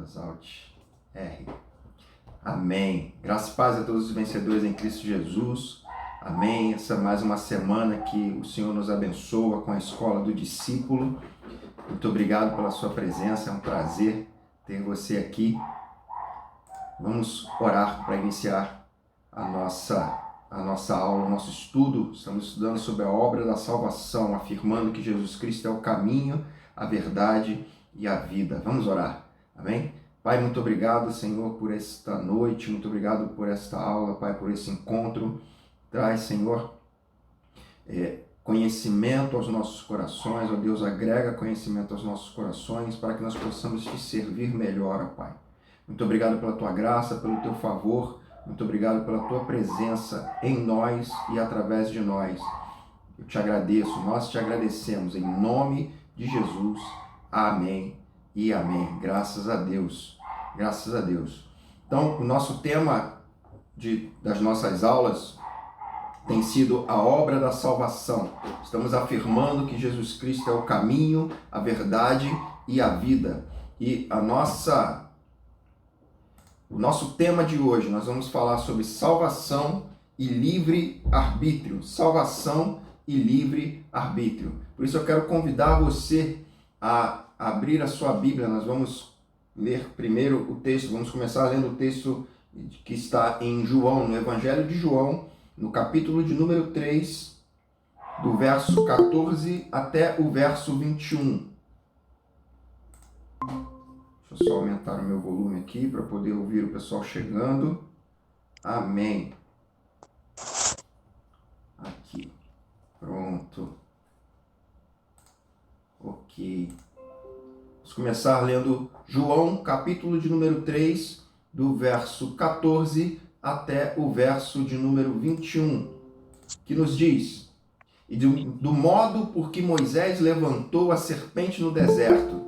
palavras, Alt R. Amém. Graças e paz a todos os vencedores em Cristo Jesus. Amém. Essa é mais uma semana que o Senhor nos abençoa com a Escola do Discípulo. Muito obrigado pela sua presença, é um prazer ter você aqui. Vamos orar para iniciar a nossa aula, o nosso estudo. Estamos estudando sobre a obra da salvação, afirmando que Jesus Cristo é o caminho, a verdade e a vida. Vamos orar. Amém? Pai, muito obrigado, Senhor, por esta noite, muito obrigado por esta aula, Pai, por esse encontro. Traz, Senhor, conhecimento aos nossos corações, ó Deus, agrega conhecimento aos nossos corações para que nós possamos te servir melhor, ó Pai. Muito obrigado pela tua graça, pelo teu favor, muito obrigado pela tua presença em nós e através de nós. Eu te agradeço, nós te agradecemos, em nome de Jesus. Amém e amém. Graças a Deus. Graças a Deus. Então, o nosso tema das nossas aulas tem sido a obra da salvação. Estamos afirmando que Jesus Cristo é o caminho, a verdade e a vida. E o nosso tema de hoje, nós vamos falar sobre salvação e livre-arbítrio. Salvação e livre-arbítrio. Por isso eu quero convidar você a abrir a sua Bíblia. Nós vamos ler primeiro o texto, vamos começar lendo o texto que está em João, no Evangelho de João, no capítulo de número 3, do verso 14 até o verso 21. Deixa eu só aumentar o meu volume aqui para poder ouvir o pessoal chegando. Amém. Aqui. Pronto. Ok. Vamos começar lendo João, capítulo de número 3, do verso 14 até o verso de número 21, que nos diz: E do modo por que Moisés levantou a serpente no deserto,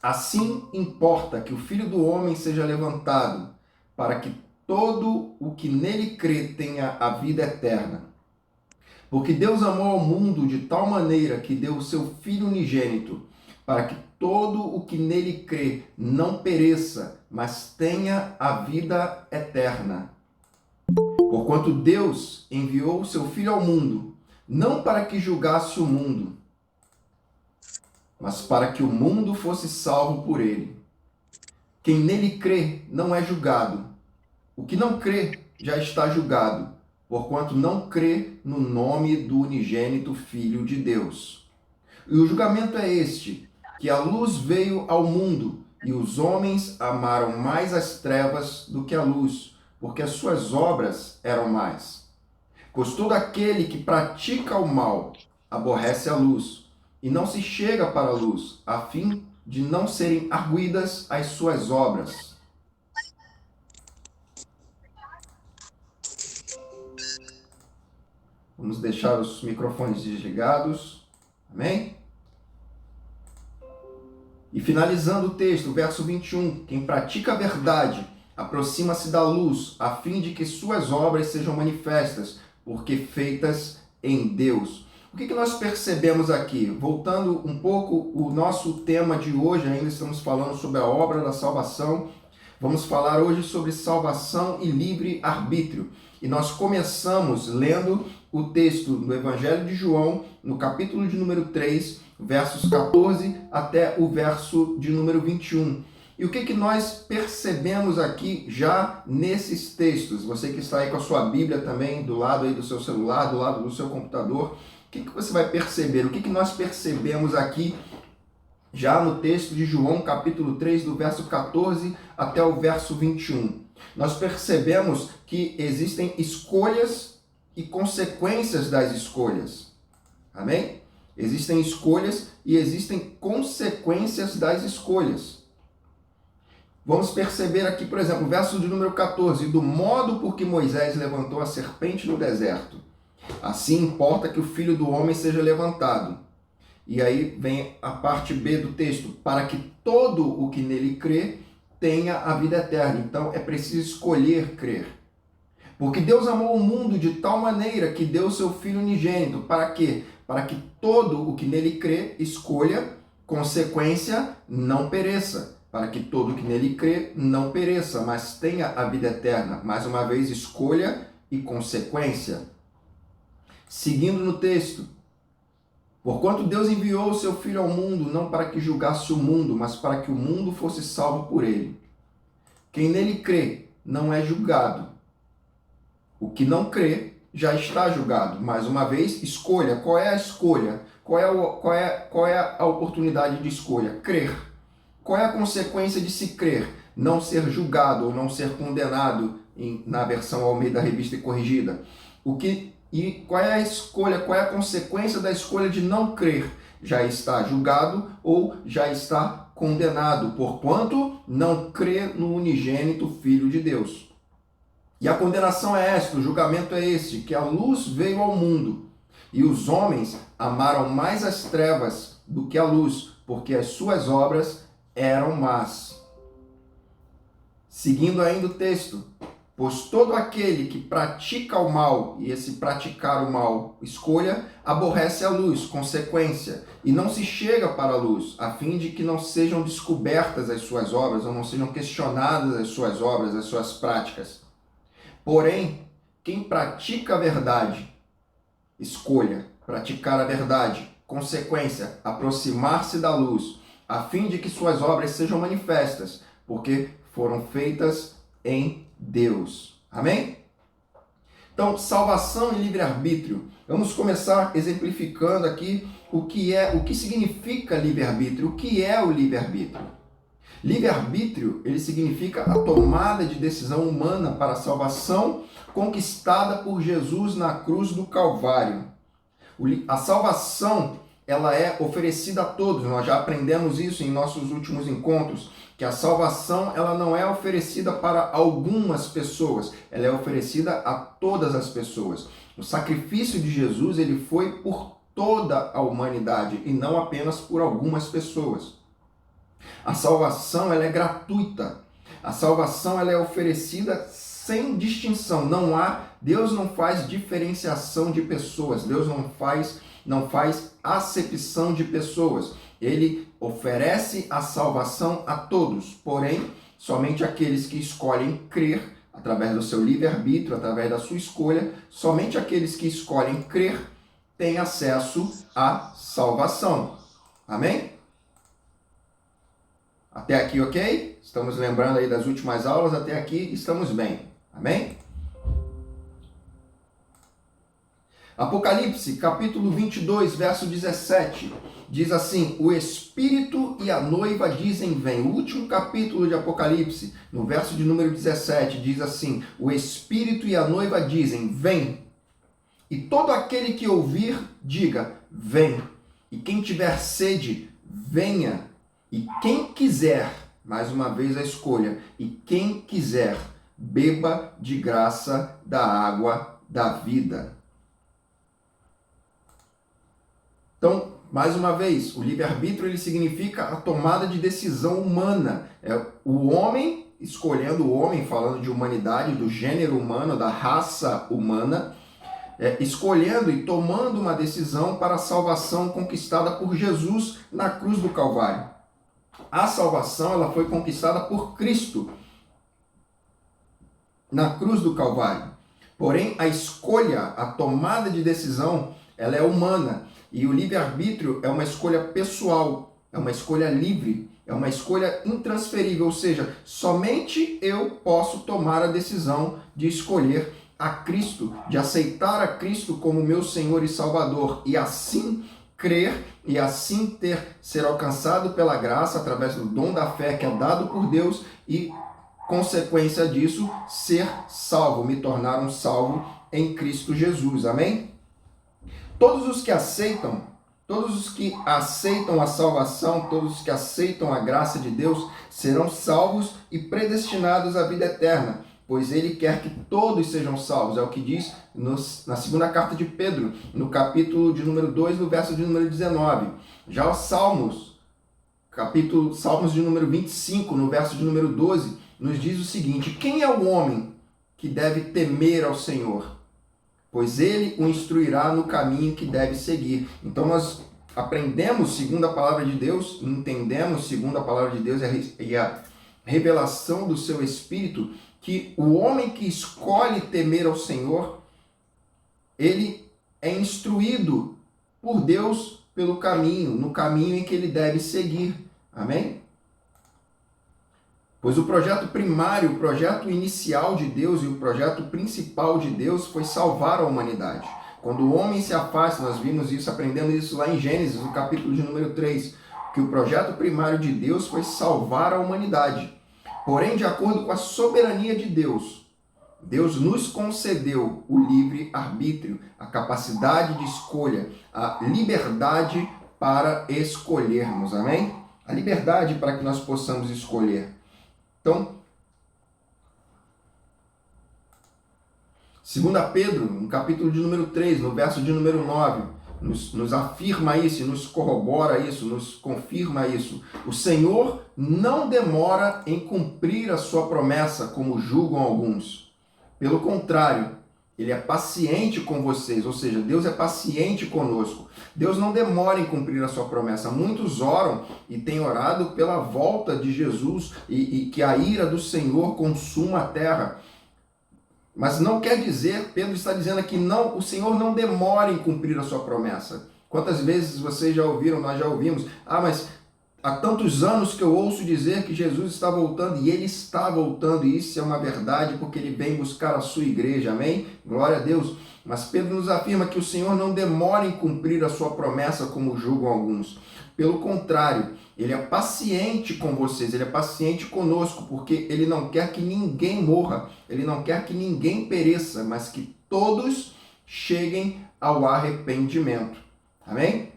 assim importa que o Filho do Homem seja levantado, para que todo o que nele crê tenha a vida eterna. Porque Deus amou ao mundo de tal maneira que deu o seu Filho unigênito, para que todo o que nele crê não pereça, mas tenha a vida eterna. Porquanto Deus enviou o seu Filho ao mundo, não para que julgasse o mundo, mas para que o mundo fosse salvo por ele. Quem nele crê não é julgado. O que não crê já está julgado, porquanto não crê no nome do unigênito Filho de Deus. E o julgamento é este, que a luz veio ao mundo, e os homens amaram mais as trevas do que a luz, porque as suas obras eram más. Pois todo aquele que pratica o mal aborrece a luz, e não se chega para a luz, a fim de não serem arguidas as suas obras. Vamos deixar os microfones desligados. Amém? E finalizando o texto, verso 21. Quem pratica a verdade aproxima-se da luz, a fim de que suas obras sejam manifestas, porque feitas em Deus. O que nós percebemos aqui? Voltando um pouco, o nosso tema de hoje, ainda estamos falando sobre a obra da salvação. Vamos falar hoje sobre salvação e livre-arbítrio. E nós começamos lendo o texto do Evangelho de João, no capítulo de número 3, versos 14 até o verso de número 21. E o que nós percebemos aqui já nesses textos? Você que está aí com a sua Bíblia também, do lado aí do seu celular, do lado do seu computador, o que você vai perceber? O que nós percebemos aqui já no texto de João, capítulo 3, do verso 14 até o verso 21? Nós percebemos que existem escolhas e consequências das escolhas. Amém? Existem escolhas e existem consequências das escolhas. Vamos perceber aqui, por exemplo, o verso de número 14. Do modo por que Moisés levantou a serpente no deserto, assim importa que o Filho do Homem seja levantado. E aí vem a parte B do texto. Para que todo o que nele crê tenha a vida eterna. Então é preciso escolher crer. Porque Deus amou o mundo de tal maneira que deu o seu Filho unigênito. Para quê? Para que todo o que nele crê escolha, consequência, não pereça, para que todo que nele crê não pereça, mas tenha a vida eterna. Mais uma vez, escolha e consequência. Seguindo no texto, porquanto Deus enviou o seu Filho ao mundo, não para que julgasse o mundo, mas para que o mundo fosse salvo por ele. Quem nele crê não é julgado. O que não crê já está julgado. Mais uma vez, escolha. Qual é a escolha? Qual é a oportunidade de escolha? Crer. Qual é a consequência de se crer? Não ser julgado ou não ser condenado, na versão Almeida Revista e Corrigida. E qual é a escolha? Qual é a consequência da escolha de não crer? Já está julgado ou já está condenado, porquanto não crê no unigênito Filho de Deus. E a condenação é esta, o julgamento é este, que a luz veio ao mundo, e os homens amaram mais as trevas do que a luz, porque as suas obras eram más. Seguindo ainda o texto, pois todo aquele que pratica o mal, e esse praticar o mal, escolha, aborrece a luz, consequência, e não se chega para a luz, a fim de que não sejam descobertas as suas obras, ou não sejam questionadas as suas obras, as suas práticas. Porém, quem pratica a verdade, escolha, praticar a verdade, consequência, aproximar-se da luz, a fim de que suas obras sejam manifestas, porque foram feitas em Deus. Amém? Então, salvação e livre-arbítrio. Vamos começar exemplificando aqui o que significa livre-arbítrio. O que é o livre-arbítrio? Livre-arbítrio, ele significa a tomada de decisão humana para a salvação conquistada por Jesus na cruz do Calvário. A salvação, ela é oferecida a todos. Nós já aprendemos isso em nossos últimos encontros, que a salvação, ela não é oferecida para algumas pessoas, ela é oferecida a todas as pessoas. O sacrifício de Jesus, ele foi por toda a humanidade e não apenas por algumas pessoas. A salvação, ela é gratuita. A salvação, ela é oferecida sem distinção. Deus não faz diferenciação de pessoas. Deus não faz acepção de pessoas. Ele oferece a salvação a todos. Porém, somente aqueles que escolhem crer através do seu livre-arbítrio, através da sua escolha, somente aqueles que escolhem crer têm acesso à salvação. Amém? Até aqui, ok? Estamos lembrando aí das últimas aulas, até aqui estamos bem. Amém? Apocalipse, capítulo 22, verso 17, diz assim: o Espírito e a noiva dizem vem. O último capítulo de Apocalipse, no verso de número 17, diz assim: o Espírito e a noiva dizem vem. E todo aquele que ouvir, diga vem. E quem tiver sede, venha. E quem quiser, mais uma vez a escolha, e quem quiser, beba de graça da água da vida. Então, mais uma vez, o livre-arbítrio ele significa a tomada de decisão humana. É o homem escolhendo o homem, falando de humanidade, do gênero humano, da raça humana, escolhendo e tomando uma decisão para a salvação conquistada por Jesus na cruz do Calvário. A salvação ela foi conquistada por Cristo na cruz do Calvário. Porém, a escolha, a tomada de decisão, ela é humana. E o livre-arbítrio é uma escolha pessoal, é uma escolha livre, é uma escolha intransferível. Ou seja, somente eu posso tomar a decisão de escolher a Cristo, de aceitar a Cristo como meu Senhor e Salvador. E assim crer e assim ser alcançado pela graça através do dom da fé que é dado por Deus e, consequência disso, ser salvo, me tornar um salvo em Cristo Jesus. Amém? Todos os que aceitam a salvação, todos os que aceitam a graça de Deus serão salvos e predestinados à vida eterna, pois Ele quer que todos sejam salvos. É o que diz na segunda carta de Pedro, no capítulo de número 2, no verso de número 19. Já os Salmos de número 25, no verso de número 12, nos diz o seguinte: quem é o homem que deve temer ao Senhor? Pois Ele o instruirá no caminho que deve seguir. Então nós aprendemos segundo a palavra de Deus, entendemos segundo a palavra de Deus e a revelação do seu Espírito, que o homem que escolhe temer ao Senhor, ele é instruído por Deus pelo caminho, no caminho em que ele deve seguir. Amém? Pois o projeto primário, o projeto inicial de Deus e o projeto principal de Deus foi salvar a humanidade. Quando o homem se afasta, nós vimos isso, aprendendo isso lá em Gênesis, no capítulo de número 3, que o projeto primário de Deus foi salvar a humanidade. Porém, de acordo com a soberania de Deus, Deus nos concedeu o livre-arbítrio, a capacidade de escolha, a liberdade para escolhermos, amém? A liberdade para que nós possamos escolher. Então, 2 Pedro, no capítulo de número 3, no verso de número 9, nos afirma isso, nos corrobora isso, nos confirma isso. O Senhor não demora em cumprir a sua promessa, como julgam alguns. Pelo contrário, Ele é paciente com vocês, ou seja, Deus é paciente conosco. Deus não demora em cumprir a sua promessa. Muitos oram e têm orado pela volta de Jesus e que a ira do Senhor consuma a terra. Mas não quer dizer, Pedro está dizendo aqui, não, o Senhor não demora em cumprir a sua promessa. Quantas vezes vocês já ouviram, nós já ouvimos, mas há tantos anos que eu ouço dizer que Jesus está voltando, e Ele está voltando, e isso é uma verdade, porque Ele vem buscar a sua igreja, amém? Glória a Deus. Mas Pedro nos afirma que o Senhor não demora em cumprir a sua promessa, como julgam alguns. Pelo contrário, Ele é paciente com vocês, Ele é paciente conosco, porque Ele não quer que ninguém morra, Ele não quer que ninguém pereça, mas que todos cheguem ao arrependimento. Amém?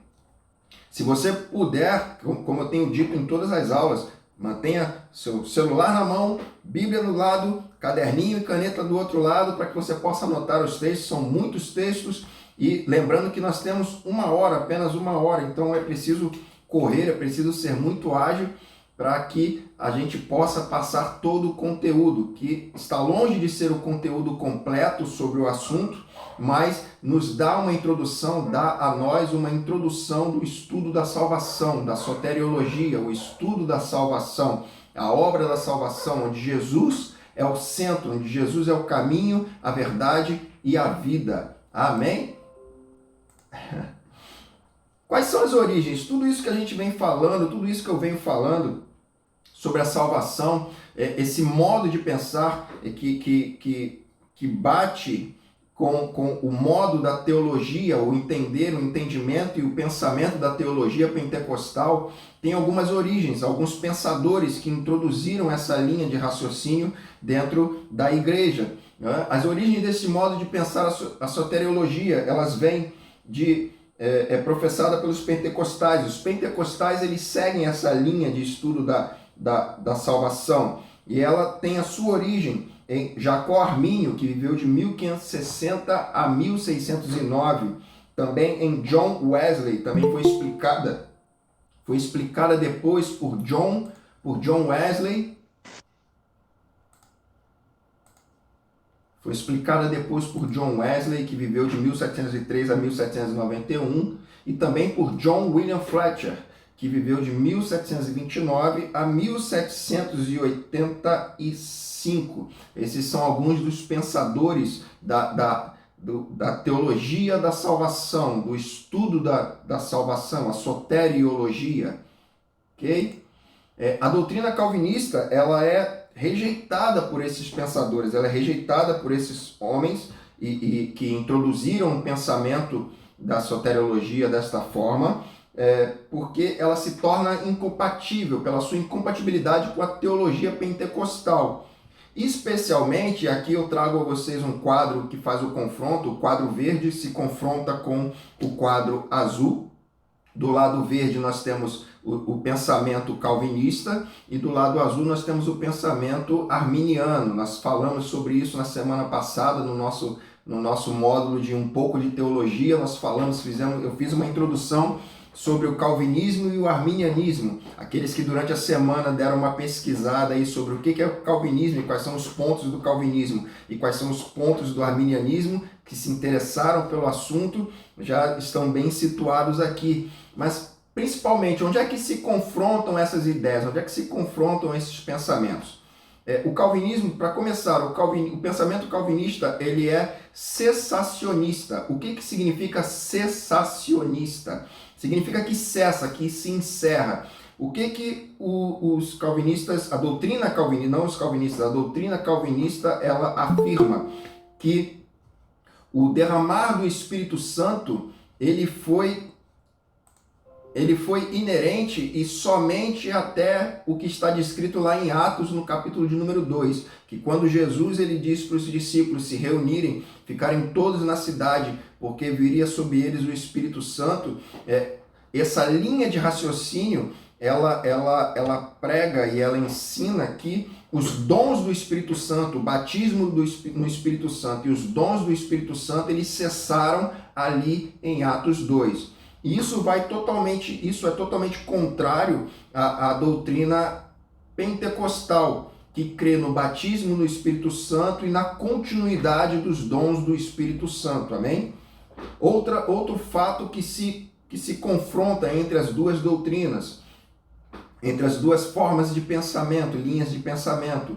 Se você puder, como eu tenho dito em todas as aulas, mantenha seu celular na mão, Bíblia no lado, caderninho e caneta do outro lado, para que você possa anotar os textos. São muitos textos, e lembrando que nós temos uma hora, apenas uma hora, então é preciso correr, é preciso ser muito ágil para que a gente possa passar todo o conteúdo, que está longe de ser o conteúdo completo sobre o assunto, mas nos dá uma introdução, dá a nós uma introdução do estudo da salvação, da soteriologia, o estudo da salvação, a obra da salvação, onde Jesus é o centro, onde Jesus é o caminho, a verdade e a vida. Amém? Quais são as origens? Tudo isso que a gente vem falando, tudo isso que eu venho falando sobre a salvação, esse modo de pensar que bate com o modo da teologia, o entendimento e o pensamento da teologia pentecostal, tem algumas origens, alguns pensadores que introduziram essa linha de raciocínio dentro da igreja. As origens desse modo de pensar a soteriologia, elas vêm professada pelos pentecostais. Os pentecostais, eles seguem essa linha de estudo da salvação, e ela tem a sua origem em Jacó Armínio, que viveu de 1560 a 1609, também em John Wesley, também foi explicada depois por John Wesley, foi explicada depois por John Wesley, que viveu de 1703 a 1791, e também por John William Fletcher, que viveu de 1729 a 1785. Esses são alguns dos pensadores da teologia da salvação, do estudo da salvação, a soteriologia. Okay? A doutrina calvinista, ela é rejeitada por esses pensadores, ela é rejeitada por esses homens e que introduziram o pensamento da soteriologia desta forma, porque ela se torna incompatível, pela sua incompatibilidade com a teologia pentecostal. Especialmente, aqui eu trago a vocês um quadro que faz o confronto, o quadro verde se confronta com o quadro azul. Do lado verde nós temos o pensamento calvinista e do lado azul nós temos o pensamento arminiano. Nós falamos sobre isso na semana passada no nosso módulo de um pouco de teologia. Nós falamos, eu fiz uma introdução sobre o calvinismo e o arminianismo. Aqueles que durante a semana deram uma pesquisada aí sobre o que é o calvinismo e quais são os pontos do calvinismo e quais são os pontos do arminianismo, que se interessaram pelo assunto, já estão bem situados aqui. Mas principalmente, onde é que se confrontam essas ideias? Onde é que se confrontam esses pensamentos? O calvinismo, para começar, o pensamento calvinista, ele é cessacionista. O que significa cessacionista? Significa que cessa, que se encerra. O que os calvinistas, a doutrina calvinista, não os calvinistas, a doutrina calvinista, ela afirma que o derramar do Espírito Santo, ele foi inerente e somente até o que está descrito lá em Atos, no capítulo de número 2, que quando Jesus ele disse para os discípulos se reunirem, ficarem todos na cidade, porque viria sobre eles o Espírito Santo, essa linha de raciocínio, ela prega e ela ensina que os dons do Espírito Santo, o batismo no Espírito Santo e os dons do Espírito Santo, eles cessaram ali em Atos 2. E isso é totalmente contrário à doutrina pentecostal, que crê no batismo no Espírito Santo e na continuidade dos dons do Espírito Santo, amém? Outro fato que se confronta entre as duas doutrinas, entre as duas formas de pensamento, linhas de pensamento,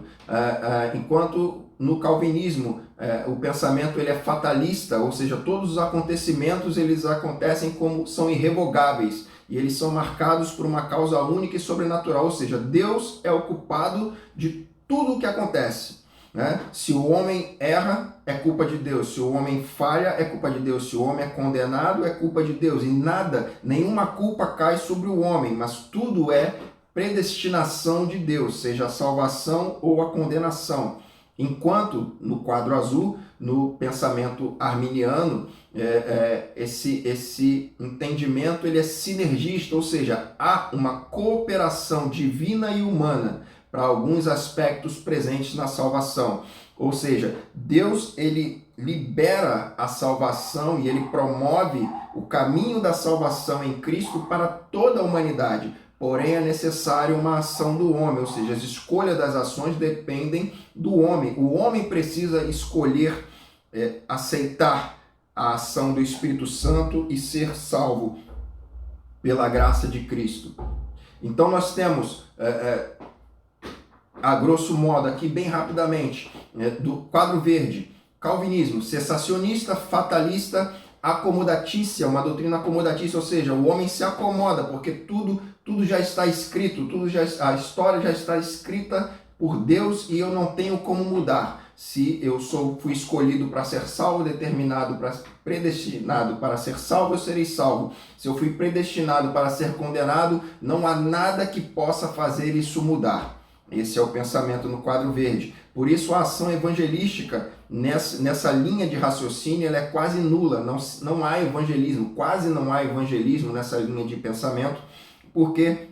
enquanto no calvinismo o pensamento ele é fatalista, ou seja, todos os acontecimentos eles acontecem como são irrevogáveis e eles são marcados por uma causa única e sobrenatural, ou seja, Deus é o culpado de tudo o que acontece. Né? Se o homem erra, é culpa de Deus. Se o homem falha, é culpa de Deus. Se o homem é condenado, é culpa de Deus. E nenhuma culpa cai sobre o homem, mas tudo é predestinação de Deus, seja a salvação ou a condenação. Enquanto no quadro azul, no pensamento arminiano, esse entendimento ele é sinergista, ou seja, há uma cooperação divina e humana para alguns aspectos presentes na salvação. Ou seja, Deus ele libera a salvação e ele promove o caminho da salvação em Cristo para toda a humanidade. Porém, é necessário uma ação do homem, ou seja, as escolhas das ações dependem do homem. O homem precisa escolher aceitar a ação do Espírito Santo e ser salvo pela graça de Cristo. Então, nós temos, a grosso modo, aqui bem rapidamente, do quadro verde, calvinismo, cessacionista, fatalista, acomodatícia, uma doutrina acomodatícia, ou seja, o homem se acomoda porque tudo já está escrito, a história já está escrita por Deus e eu não tenho como mudar. Se eu fui escolhido para ser salvo, predestinado para ser salvo, eu serei salvo. Se eu fui predestinado para ser condenado, não há nada que possa fazer isso mudar. Esse é o pensamento no quadro verde. Por isso a ação evangelística nessa linha de raciocínio ela é quase nula. Não há evangelismo, quase não há evangelismo nessa linha de pensamento, porque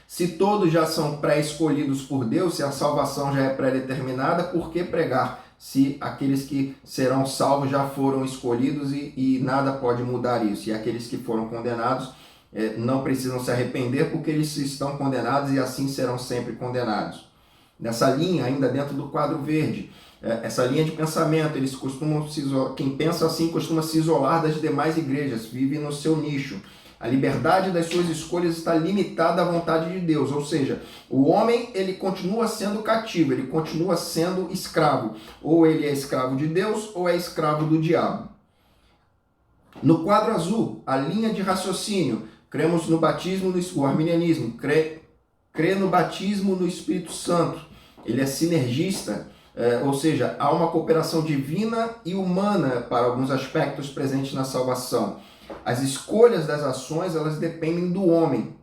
se todos já são pré-escolhidos por Deus, se a salvação já é pré-determinada, por que pregar? Se aqueles que serão salvos já foram escolhidos e nada pode mudar isso. E aqueles que foram condenados não precisam se arrepender porque eles estão condenados e assim serão sempre condenados. Nessa linha, ainda dentro do quadro verde, essa linha de pensamento, eles costumam quem pensa assim costuma se isolar das demais igrejas, vive no seu nicho. A liberdade das suas escolhas está limitada à vontade de Deus, ou seja, o homem ele continua sendo cativo, ele continua sendo escravo. Ou ele é escravo de Deus ou é escravo do diabo. No quadro azul, a linha de raciocínio, cremos no batismo, o arminianismo, crê no batismo no Espírito Santo. Ele é sinergista, ou seja, há uma cooperação divina e humana para alguns aspectos presentes na salvação. As escolhas das ações, elas dependem do homem.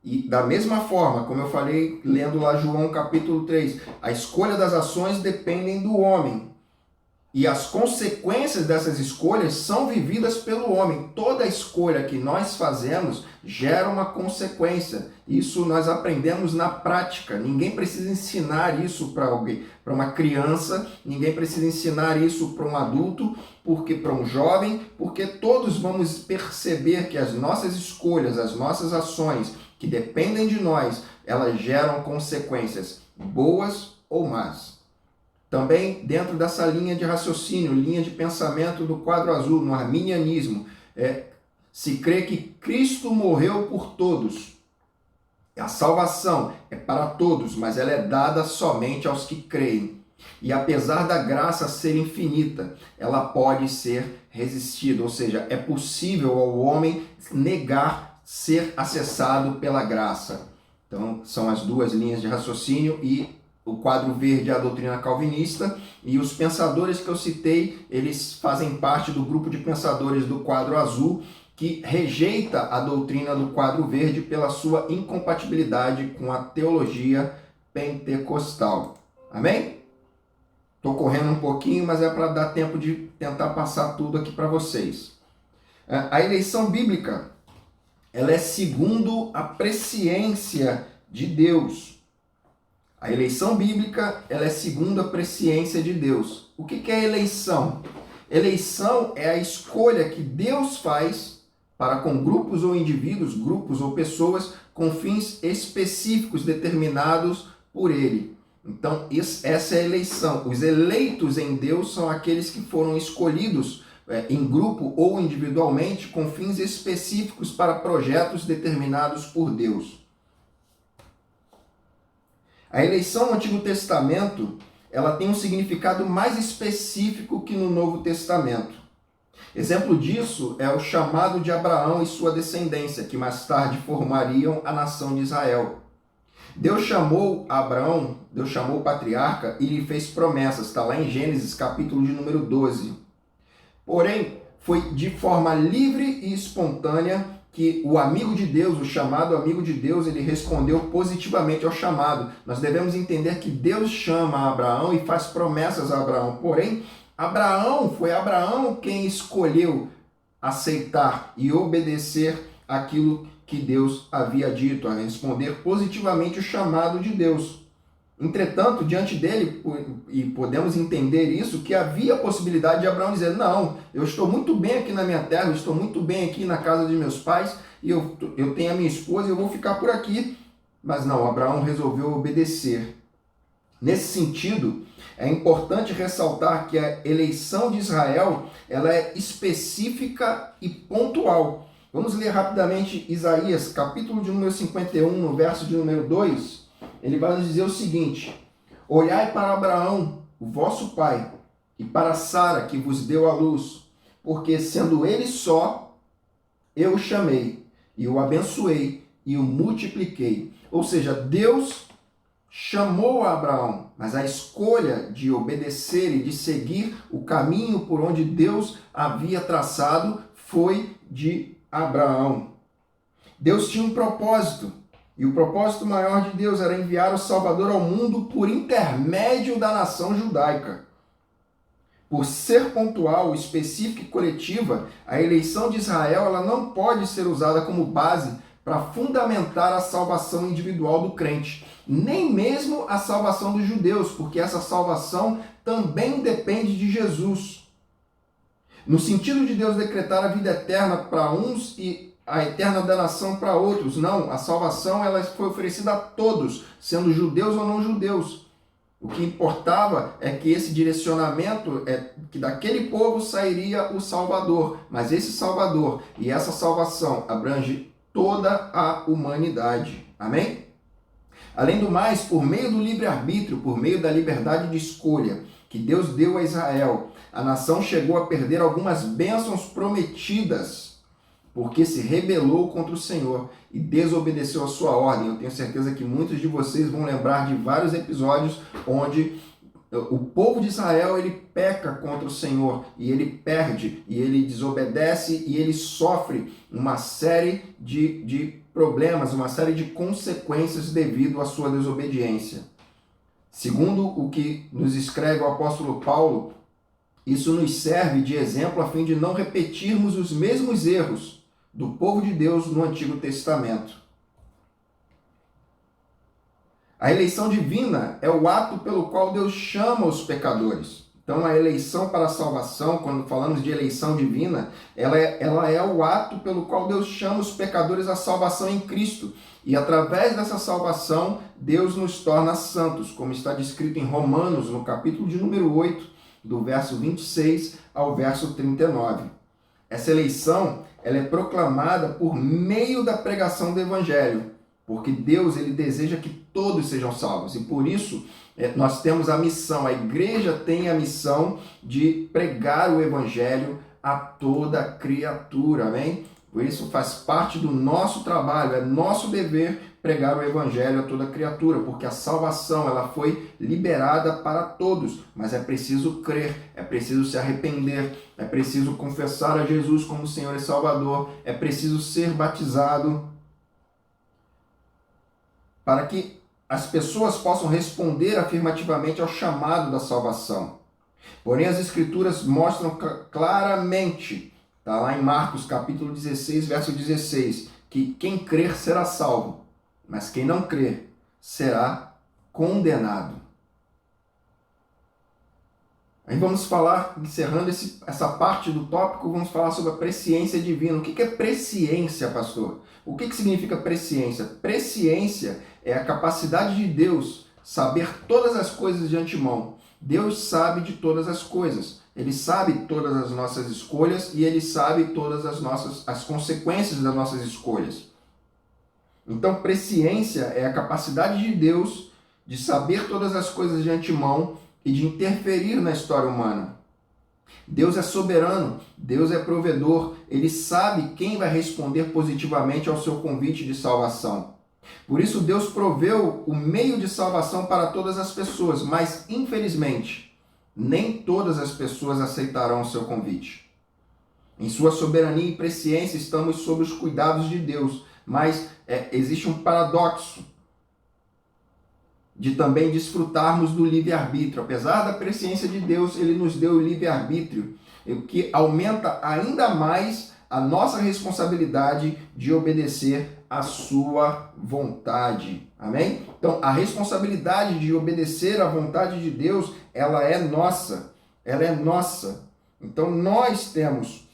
E da mesma forma, como eu falei, lendo lá João capítulo 3, a escolha das ações dependem do homem. E as consequências dessas escolhas são vividas pelo homem. Toda escolha que nós fazemos gera uma consequência. Isso nós aprendemos na prática. Ninguém precisa ensinar isso para alguém, para uma criança, ninguém precisa ensinar isso para um adulto, porque para um jovem, porque todos vamos perceber que as nossas escolhas, as nossas ações, que dependem de nós, elas geram consequências, boas ou más. Também dentro dessa linha de raciocínio, linha de pensamento do quadro azul, no arminianismo, se crê que Cristo morreu por todos. A salvação é para todos, mas ela é dada somente aos que creem. E apesar da graça ser infinita, ela pode ser resistida, ou seja, é possível ao homem negar ser acessado pela graça. Então, são as duas linhas de raciocínio e o quadro verde é a doutrina calvinista, e os pensadores que eu citei, eles fazem parte do grupo de pensadores do quadro azul, que rejeita a doutrina do quadro verde pela sua incompatibilidade com a teologia pentecostal. Amém? Estou correndo um pouquinho, mas é para dar tempo de tentar passar tudo aqui para vocês. A eleição bíblica, ela é segundo a presciência de Deus. A eleição bíblica, ela é segundo a presciência de Deus. O que é eleição? Eleição é a escolha que Deus faz para com grupos ou indivíduos, grupos ou pessoas com fins específicos determinados por Ele. Então, essa é a eleição. Os eleitos em Deus são aqueles que foram escolhidos em grupo ou individualmente com fins específicos para projetos determinados por Deus. A eleição no Antigo Testamento, ela tem um significado mais específico que no Novo Testamento. Exemplo disso é o chamado de Abraão e sua descendência, que mais tarde formariam a nação de Israel. Deus chamou Abraão, Deus chamou o patriarca e lhe fez promessas, está lá em Gênesis, capítulo de número 12. Porém, foi de forma livre e espontânea que o amigo de Deus, o chamado amigo de Deus, ele respondeu positivamente ao chamado. Nós devemos entender que Deus chama Abraão e faz promessas a Abraão. Porém, foi Abraão quem escolheu aceitar e obedecer aquilo que Deus havia dito, a responder positivamente o chamado de Deus. Entretanto, diante dele, e podemos entender isso, que havia a possibilidade de Abraão dizer, não, eu estou muito bem aqui na minha terra, eu estou muito bem aqui na casa de meus pais, e eu tenho a minha esposa e eu vou ficar por aqui. Mas não, Abraão resolveu obedecer. Nesse sentido, é importante ressaltar que a eleição de Israel, ela é específica e pontual. Vamos ler rapidamente Isaías, capítulo de número 51, no verso de número 2. Ele vai nos dizer o seguinte: olhai para Abraão, o vosso pai, e para Sara, que vos deu a luz, porque sendo ele só, eu o chamei, e o abençoei, e o multipliquei. Ou seja, Deus chamou a Abraão, mas a escolha de obedecer e de seguir o caminho por onde Deus havia traçado foi de Abraão. Deus tinha um propósito. E o propósito maior de Deus era enviar o Salvador ao mundo por intermédio da nação judaica. Por ser pontual, específica e coletiva, a eleição de Israel ela não pode ser usada como base para fundamentar a salvação individual do crente, nem mesmo a salvação dos judeus, porque essa salvação também depende de Jesus. No sentido de Deus decretar a vida eterna para uns e a eterna danação para outros. Não, a salvação ela foi oferecida a todos, sendo judeus ou não judeus. O que importava é que esse direcionamento, que daquele povo sairia o Salvador. Mas esse Salvador e essa salvação abrange toda a humanidade. Amém? Além do mais, por meio do livre-arbítrio, por meio da liberdade de escolha que Deus deu a Israel, a nação chegou a perder algumas bênçãos prometidas, porque se rebelou contra o Senhor e desobedeceu a sua ordem. Eu tenho certeza que muitos de vocês vão lembrar de vários episódios onde o povo de Israel ele peca contra o Senhor e ele perde, e ele desobedece e ele sofre uma série de problemas, uma série de consequências devido à sua desobediência. Segundo o que nos escreve o apóstolo Paulo, Isso nos serve de exemplo a fim de não repetirmos os mesmos erros do povo de Deus no Antigo Testamento. A eleição divina é o ato pelo qual Deus chama os pecadores. Então, a eleição para a salvação, quando falamos de eleição divina, ela é o ato pelo qual Deus chama os pecadores à salvação em Cristo. E através dessa salvação, Deus nos torna santos, como está descrito em Romanos, no capítulo de número 8, do verso 26 ao verso 39. Essa eleição ela é proclamada por meio da pregação do Evangelho, porque Deus ele deseja que todos sejam salvos. E por isso nós temos a missão, a igreja tem a missão de pregar o Evangelho a toda criatura, amém? Por isso faz parte do nosso trabalho, é nosso dever pregar o Evangelho a toda criatura, porque a salvação ela foi liberada para todos, mas é preciso crer, é preciso se arrepender, é preciso confessar a Jesus como Senhor e Salvador, é preciso ser batizado para que as pessoas possam responder afirmativamente ao chamado da salvação. Porém, as Escrituras mostram claramente, está lá em Marcos capítulo 16, verso 16, que quem crer será salvo, mas quem não crer será condenado. Aí vamos falar, encerrando essa parte do tópico, vamos falar sobre a presciência divina. O que é presciência, pastor? O que significa presciência? Presciência é a capacidade de Deus saber todas as coisas de antemão. Deus sabe de todas as coisas. Ele sabe todas as nossas escolhas e Ele sabe todas as consequências das nossas escolhas. Então, presciência é a capacidade de Deus de saber todas as coisas de antemão e de interferir na história humana. Deus é soberano, Deus é provedor, Ele sabe quem vai responder positivamente ao seu convite de salvação. Por isso Deus proveu o meio de salvação para todas as pessoas, mas infelizmente nem todas as pessoas aceitarão o seu convite. Em sua soberania e presciência estamos sob os cuidados de Deus, mas existe um paradoxo de também desfrutarmos do livre-arbítrio. Apesar da presciência de Deus, Ele nos deu o livre-arbítrio, o que aumenta ainda mais a nossa responsabilidade de obedecer à sua vontade. Amém? Então, a responsabilidade de obedecer à vontade de Deus, ela é nossa. Ela é nossa. Então, nós temos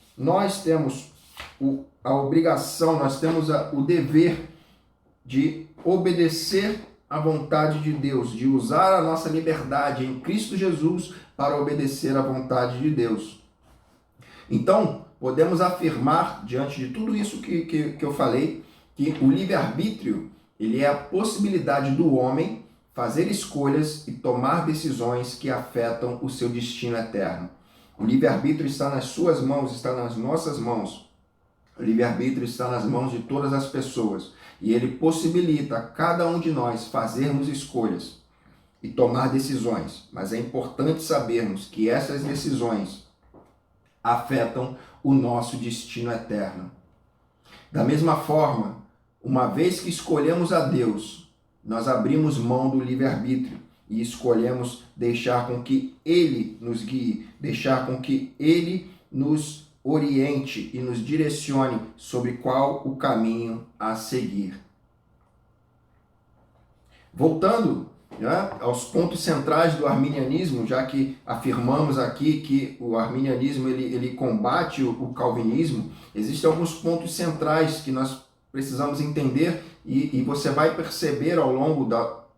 a obrigação, nós temos o dever de obedecer a vontade de Deus, de usar a nossa liberdade em Cristo Jesus para obedecer à vontade de Deus. Então, podemos afirmar, diante de tudo isso que eu falei, que o livre-arbítrio ele é a possibilidade do homem fazer escolhas e tomar decisões que afetam o seu destino eterno. O livre-arbítrio está nas suas mãos, está nas nossas mãos. O livre-arbítrio está nas mãos de todas as pessoas. E ele possibilita a cada um de nós fazermos escolhas e tomar decisões. Mas é importante sabermos que essas decisões afetam o nosso destino eterno. Da mesma forma, uma vez que escolhemos a Deus, nós abrimos mão do livre-arbítrio e escolhemos deixar com que Ele nos guie, deixar com que Ele nos oriente e nos direcione sobre qual o caminho a seguir. Voltando aos pontos centrais do arminianismo, já que afirmamos aqui que o arminianismo ele combate o calvinismo, existem alguns pontos centrais que nós precisamos entender e você vai perceber ao longo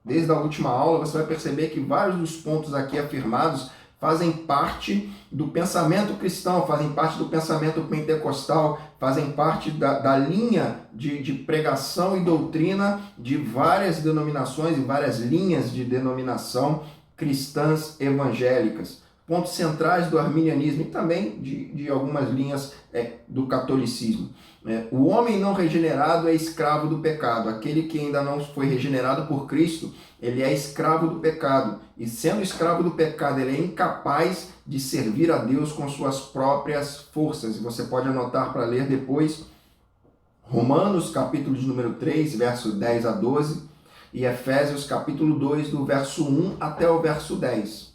desde a última aula, você vai perceber que vários dos pontos aqui afirmados fazem parte do pensamento cristão, fazem parte do pensamento pentecostal, fazem parte da linha de pregação e doutrina de várias denominações e várias linhas de denominação cristãs evangélicas. Pontos centrais do arminianismo e também de algumas linhas do catolicismo. O homem não regenerado é escravo do pecado. Aquele que ainda não foi regenerado por Cristo, ele é escravo do pecado. E sendo escravo do pecado, ele é incapaz de servir a Deus com suas próprias forças. E você pode anotar para ler depois Romanos, capítulo de número 3, verso 10 a 12, e Efésios, capítulo 2, do verso 1 até o verso 10.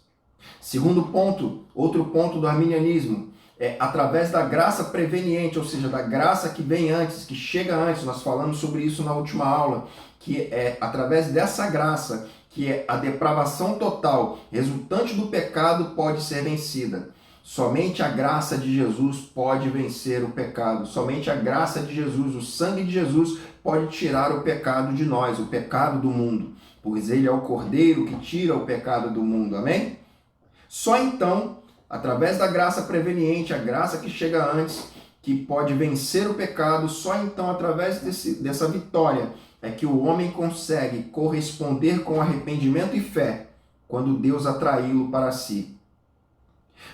Segundo ponto, outro ponto do arminianismo, é através da graça preveniente, ou seja, da graça que vem antes, que chega antes. Nós falamos sobre isso na última aula, que é através dessa graça que é a depravação total resultante do pecado pode ser vencida. Somente a graça de Jesus pode vencer o pecado. Somente a graça de Jesus, o sangue de Jesus, pode tirar o pecado de nós, o pecado do mundo. Pois ele é o Cordeiro que tira o pecado do mundo. Amém? Só então, através da graça preveniente, a graça que chega antes, que pode vencer o pecado, só então, através dessa vitória, é que o homem consegue corresponder com arrependimento e fé quando Deus atraí-lo para si.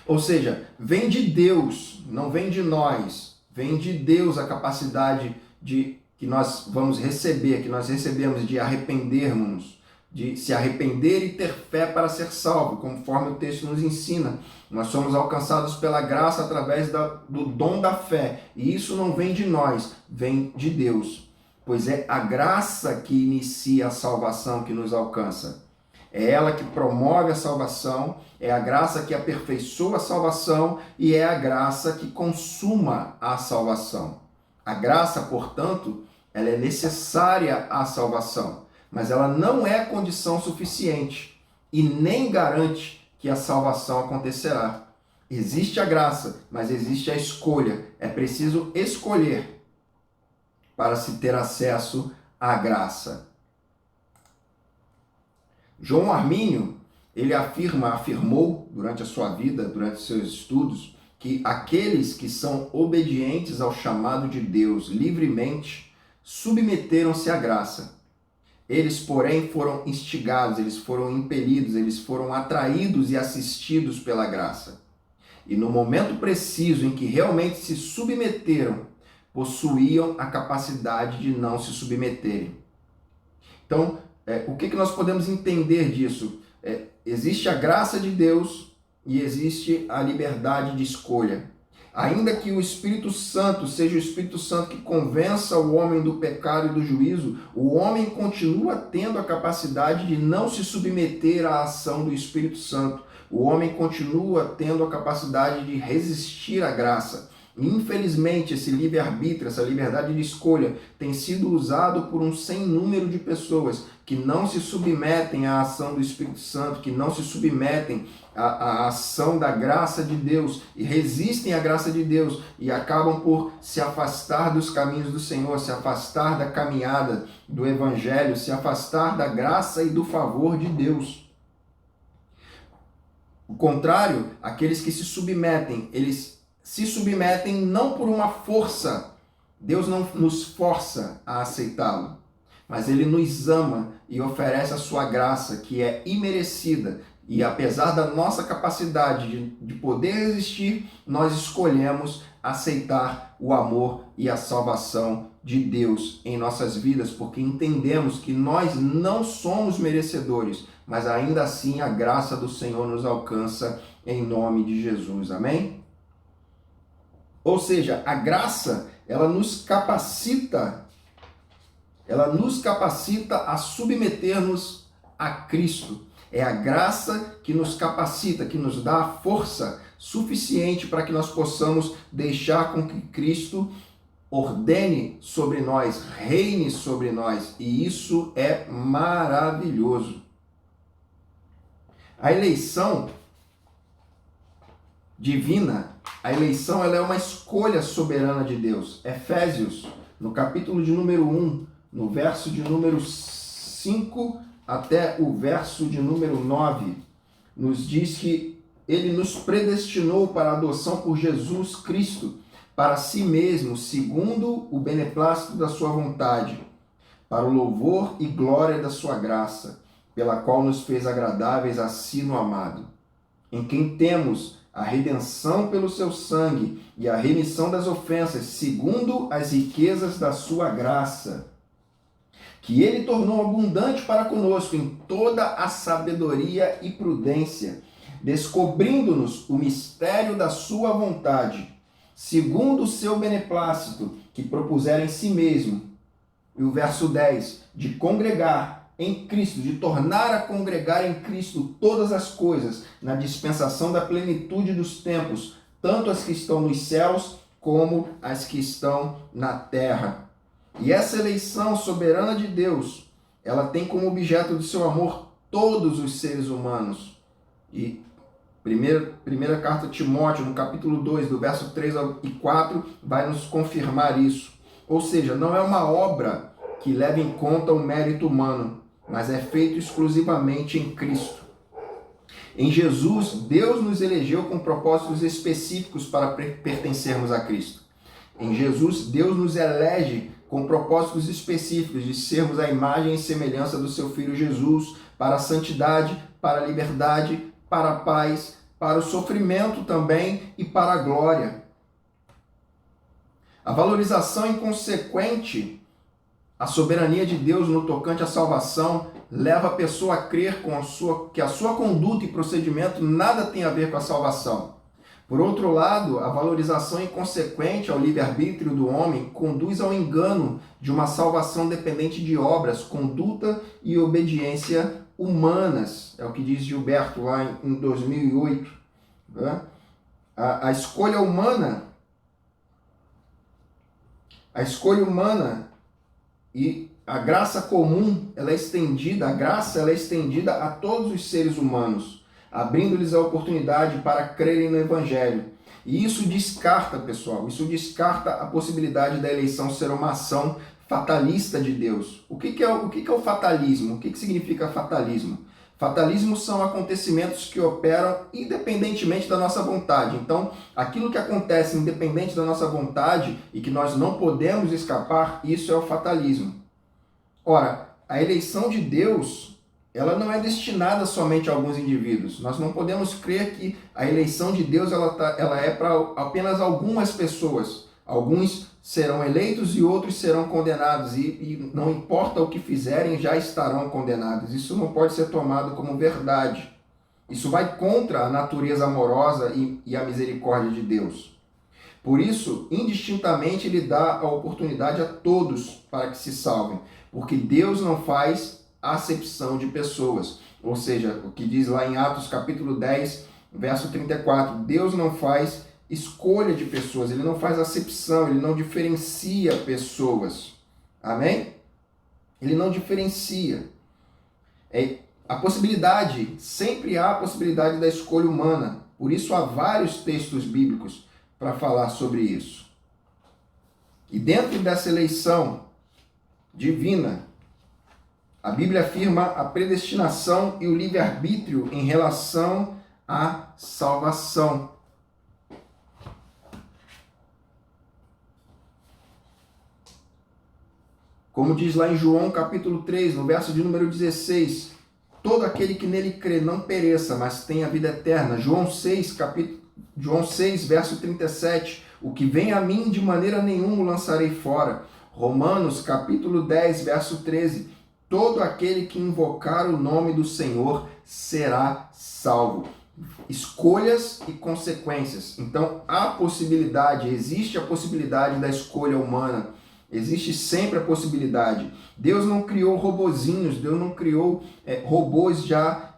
Ou seja, vem de Deus, não vem de nós. Vem de Deus a capacidade que nós vamos receber, que nós recebemos de arrependermos, de se arrepender e ter fé para ser salvo, conforme o texto nos ensina. Nós somos alcançados pela graça através do dom da fé. E isso não vem de nós, vem de Deus. Pois é a graça que inicia a salvação que nos alcança. É ela que promove a salvação, é a graça que aperfeiçoa a salvação e é a graça que consuma a salvação. A graça, portanto, ela é necessária à salvação, mas ela não é condição suficiente e nem garante que a salvação acontecerá. Existe a graça, mas existe a escolha. É preciso escolher para se ter acesso à graça. João Armínio, ele afirmou durante a sua vida, durante os seus estudos, que aqueles que são obedientes ao chamado de Deus livremente submeteram-se à graça. Eles, porém, foram instigados, eles foram impelidos, eles foram atraídos e assistidos pela graça. E no momento preciso em que realmente se submeteram, possuíam a capacidade de não se submeterem. Então, o que nós podemos entender disso? Existe a graça de Deus e existe a liberdade de escolha. Ainda que o Espírito Santo seja o Espírito Santo que convença o homem do pecado e do juízo, o homem continua tendo a capacidade de não se submeter à ação do Espírito Santo. O homem continua tendo a capacidade de resistir à graça. Infelizmente, esse livre-arbítrio, essa liberdade de escolha, tem sido usado por um sem número de pessoas que não se submetem à ação do Espírito Santo, que não se submetem à ação da graça de Deus e resistem à graça de Deus e acabam por se afastar dos caminhos do Senhor, se afastar da caminhada do Evangelho, se afastar da graça e do favor de Deus. O contrário, aqueles que se submetem, eles se submetem não por uma força. Deus não nos força a aceitá-lo, mas Ele nos ama e oferece a sua graça, que é imerecida. E apesar da nossa capacidade de poder resistir, nós escolhemos aceitar o amor e a salvação de Deus em nossas vidas, porque entendemos que nós não somos merecedores, mas ainda assim a graça do Senhor nos alcança em nome de Jesus. Amém? Ou seja, a graça, ela nos capacita a submetermos a Cristo. É a graça que nos capacita, que nos dá a força suficiente para que nós possamos deixar com que Cristo ordene sobre nós, reine sobre nós. E isso é maravilhoso. A eleição divina, a eleição ela é uma escolha soberana de Deus. Efésios, no capítulo de número 1, no verso de número 5 até o verso de número 9, nos diz que Ele nos predestinou para a adoção por Jesus Cristo, para si mesmo, segundo o beneplácito da sua vontade, para o louvor e glória da sua graça, pela qual nos fez agradáveis a si no amado, em quem temos a redenção pelo seu sangue e a remissão das ofensas, segundo as riquezas da sua graça, que Ele tornou abundante para conosco em toda a sabedoria e prudência, descobrindo-nos o mistério da sua vontade, segundo o seu beneplácito, que propusera em si mesmo. E o verso 10, de congregar em Cristo, de tornar a congregar em Cristo todas as coisas, na dispensação da plenitude dos tempos, tanto as que estão nos céus como as que estão na terra. E essa eleição soberana de Deus, ela tem como objeto do seu amor todos os seres humanos. E primeira carta a Timóteo, no capítulo 2, do verso 3 e 4, vai nos confirmar isso. Ou seja, não é uma obra que leva em conta o mérito humano, mas é feito exclusivamente em Cristo. Em Jesus, Deus nos elegeu com propósitos específicos para pertencermos a Cristo. Em Jesus, Deus nos elege com propósitos específicos de sermos a imagem e semelhança do seu Filho Jesus, para a santidade, para a liberdade, para a paz, para o sofrimento também e para a glória. A valorização inconsequente à soberania de Deus no tocante à salvação leva a pessoa a crer que a sua conduta e procedimento nada tem a ver com a salvação. Por outro lado, a valorização inconsequente ao livre-arbítrio do homem conduz ao engano de uma salvação dependente de obras, conduta e obediência humanas. É o que diz Gilberto lá em 2008. Né? A escolha humana e a graça comum, ela é estendida a todos os seres humanos, abrindo-lhes a oportunidade para crerem no Evangelho. E isso descarta, pessoal, a possibilidade da eleição ser uma ação fatalista de Deus. O que é o fatalismo? O que significa fatalismo? Fatalismo são acontecimentos que operam independentemente da nossa vontade. Então, aquilo que acontece independente da nossa vontade e que nós não podemos escapar, isso é o fatalismo. Ora, a eleição de Deus, ela não é destinada somente a alguns indivíduos. Nós não podemos crer que a eleição de Deus ela é para apenas algumas pessoas. Alguns serão eleitos e outros serão condenados. E não importa o que fizerem, já estarão condenados. Isso não pode ser tomado como verdade. Isso vai contra a natureza amorosa e a misericórdia de Deus. Por isso, indistintamente, Ele dá a oportunidade a todos para que se salvem. Porque Deus não faz acepção de pessoas. Ou seja, o que diz lá em Atos capítulo 10, verso 34. Deus não faz escolha de pessoas, Ele não faz acepção, Ele não diferencia pessoas. Amém? Ele não diferencia. Sempre há a possibilidade da escolha humana. Por isso há vários textos bíblicos para falar sobre isso. E dentro dessa eleição divina, a Bíblia afirma a predestinação e o livre-arbítrio em relação à salvação. Como diz lá em João capítulo 3, no verso de número 16, todo aquele que nele crê não pereça, mas tenha vida eterna. João 6, verso 37, o que vem a mim de maneira nenhuma o lançarei fora. Romanos capítulo 10, verso 13, todo aquele que invocar o nome do Senhor será salvo. Escolhas e consequências. Então, existe a possibilidade da escolha humana. Existe sempre a possibilidade. Deus não criou robozinhos, Deus não criou robôs já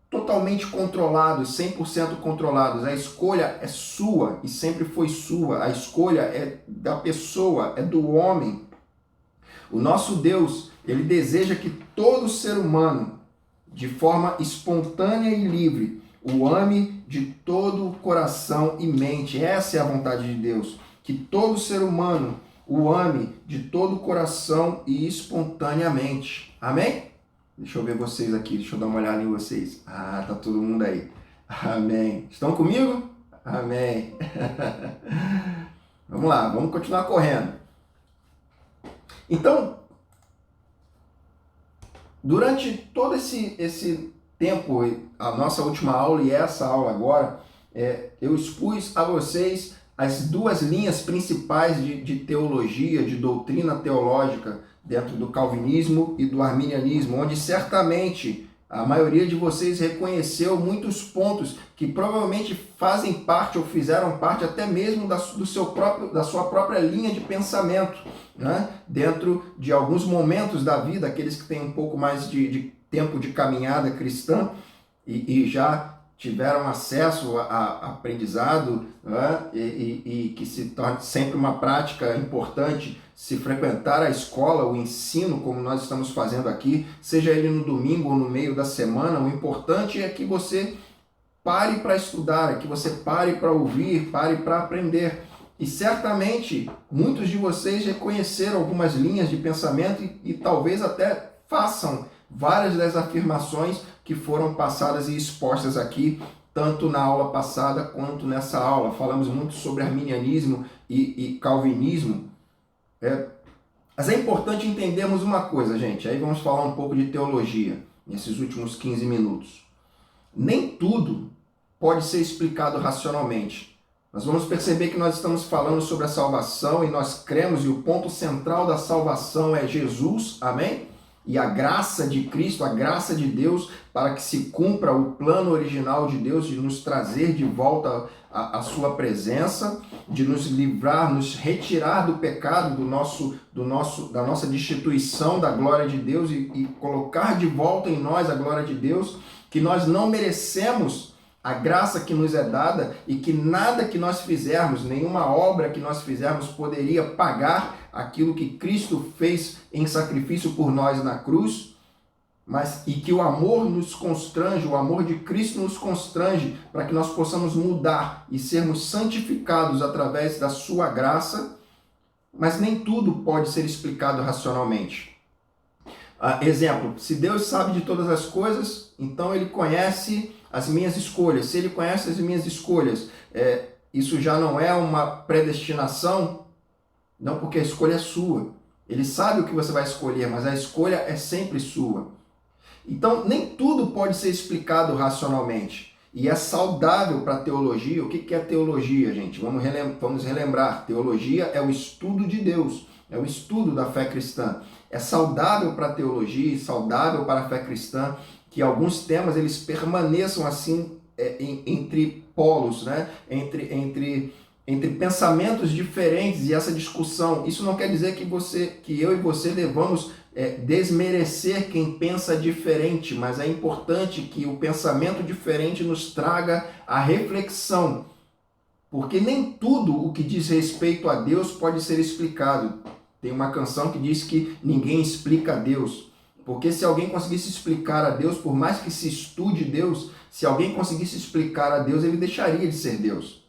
totalmente controlados, 100% controlados. A escolha é sua e sempre foi sua. A escolha é da pessoa, é do homem. O nosso Deus, Ele deseja que todo ser humano, de forma espontânea e livre, o ame de todo o coração e mente. Essa é a vontade de Deus. Que todo ser humano o ame de todo o coração e espontaneamente. Amém? Deixa eu ver vocês aqui, deixa eu dar uma olhada em vocês. Tá todo mundo aí. Amém. Estão comigo? Amém. Vamos lá, vamos continuar correndo. Então, durante todo esse tempo, a nossa última aula e essa aula agora, eu expus a vocês as duas linhas principais de teologia, de doutrina teológica dentro do calvinismo e do arminianismo, onde certamente A maioria de vocês reconheceu muitos pontos que provavelmente fazem parte ou fizeram parte até mesmo da sua própria linha de pensamento, né? Dentro de alguns momentos da vida, aqueles que têm um pouco mais de tempo de caminhada cristã e já tiveram acesso a aprendizado, né? E que se torna sempre uma prática importante se frequentar a escola, o ensino, como nós estamos fazendo aqui, seja ele no domingo ou no meio da semana. O importante é que você pare para estudar, é que você pare para ouvir, pare para aprender. E certamente muitos de vocês reconheceram algumas linhas de pensamento e talvez até façam várias das afirmações que foram passadas e expostas aqui, tanto na aula passada quanto nessa aula. Falamos muito sobre arminianismo e calvinismo. Mas é importante entendermos uma coisa, gente. Aí vamos falar um pouco de teologia nesses últimos 15 minutos. Nem tudo pode ser explicado racionalmente. Nós vamos perceber que nós estamos falando sobre a salvação e nós cremos, e o ponto central da salvação é Jesus, amém? E a graça de Cristo, a graça de Deus, para que se cumpra o plano original de Deus de nos trazer de volta a sua presença, de nos livrar, nos retirar do pecado, da nossa destituição da glória de Deus e colocar de volta em nós a glória de Deus, que nós não merecemos a graça que nos é dada e que nada que nós fizermos, nenhuma obra que nós fizermos poderia pagar aquilo que Cristo fez em sacrifício por nós na cruz, e que o amor nos constrange, o amor de Cristo nos constrange para que nós possamos mudar e sermos santificados através da sua graça, mas nem tudo pode ser explicado racionalmente. Exemplo, se Deus sabe de todas as coisas, então Ele conhece as minhas escolhas. Se Ele conhece as minhas escolhas, isso já não é uma predestinação? Não, porque a escolha é sua. Ele sabe o que você vai escolher, mas a escolha é sempre sua. Então, nem tudo pode ser explicado racionalmente. E é saudável para a teologia. O que é teologia, gente? Vamos relembrar. Teologia é o estudo de Deus, é o estudo da fé cristã. É saudável para a teologia e saudável para a fé cristã que alguns temas eles permaneçam assim entre polos, né? entre pensamentos diferentes, e essa discussão. Isso não quer dizer que eu e você devamos desmerecer quem pensa diferente, mas é importante que o pensamento diferente nos traga a reflexão, porque nem tudo o que diz respeito a Deus pode ser explicado. Tem uma canção que diz que ninguém explica a Deus, porque se alguém conseguisse explicar a Deus, por mais que se estude Deus, se alguém conseguisse explicar a Deus, ele deixaria de ser Deus.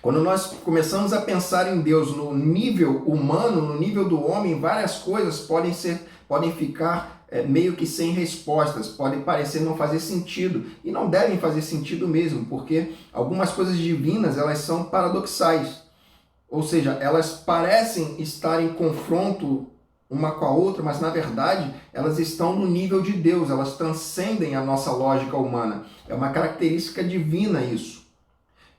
Quando nós começamos a pensar em Deus no nível humano, no nível do homem, várias coisas podem ficar meio que sem respostas, podem parecer não fazer sentido, e não devem fazer sentido mesmo, porque algumas coisas divinas elas são paradoxais, ou seja, elas parecem estar em confronto uma com a outra, mas na verdade elas estão no nível de Deus, elas transcendem a nossa lógica humana, é uma característica divina isso.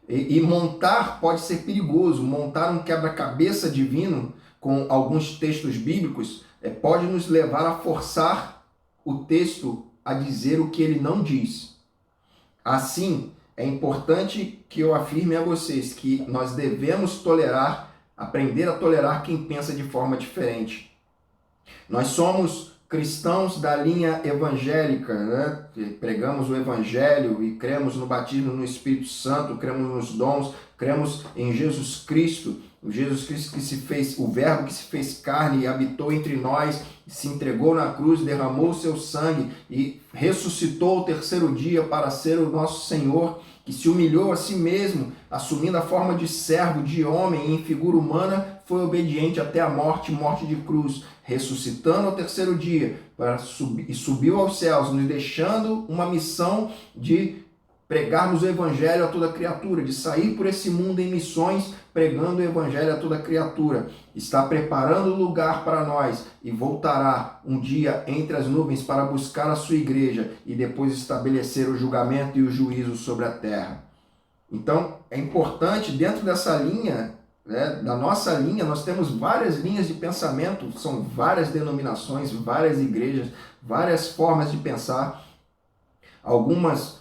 E montar pode ser perigoso. Montar um quebra-cabeça divino com alguns textos bíblicos pode nos levar a forçar o texto a dizer o que ele não diz. Assim, é importante que eu afirme a vocês que nós devemos aprender a tolerar quem pensa de forma diferente. Nós somos cristãos da linha evangélica, né? Pregamos o evangelho e cremos no batismo no Espírito Santo, cremos nos dons, cremos em Jesus Cristo, o Jesus Cristo que se fez, o verbo que se fez carne e habitou entre nós, se entregou na cruz, derramou o seu sangue e ressuscitou ao terceiro dia para ser o nosso Senhor, que se humilhou a si mesmo, assumindo a forma de servo, de homem, em figura humana, foi obediente até a morte de cruz, ressuscitando ao terceiro dia, e subiu aos céus, nos deixando uma missão de pregarmos o evangelho a toda criatura, de sair por esse mundo em missões, pregando o evangelho a toda criatura. Está preparando lugar para nós e voltará um dia entre as nuvens para buscar a sua igreja e depois estabelecer o julgamento e o juízo sobre a terra. Então, é importante, dentro dessa linha, da nossa linha, nós temos várias linhas de pensamento, são várias denominações, várias igrejas, várias formas de pensar, algumas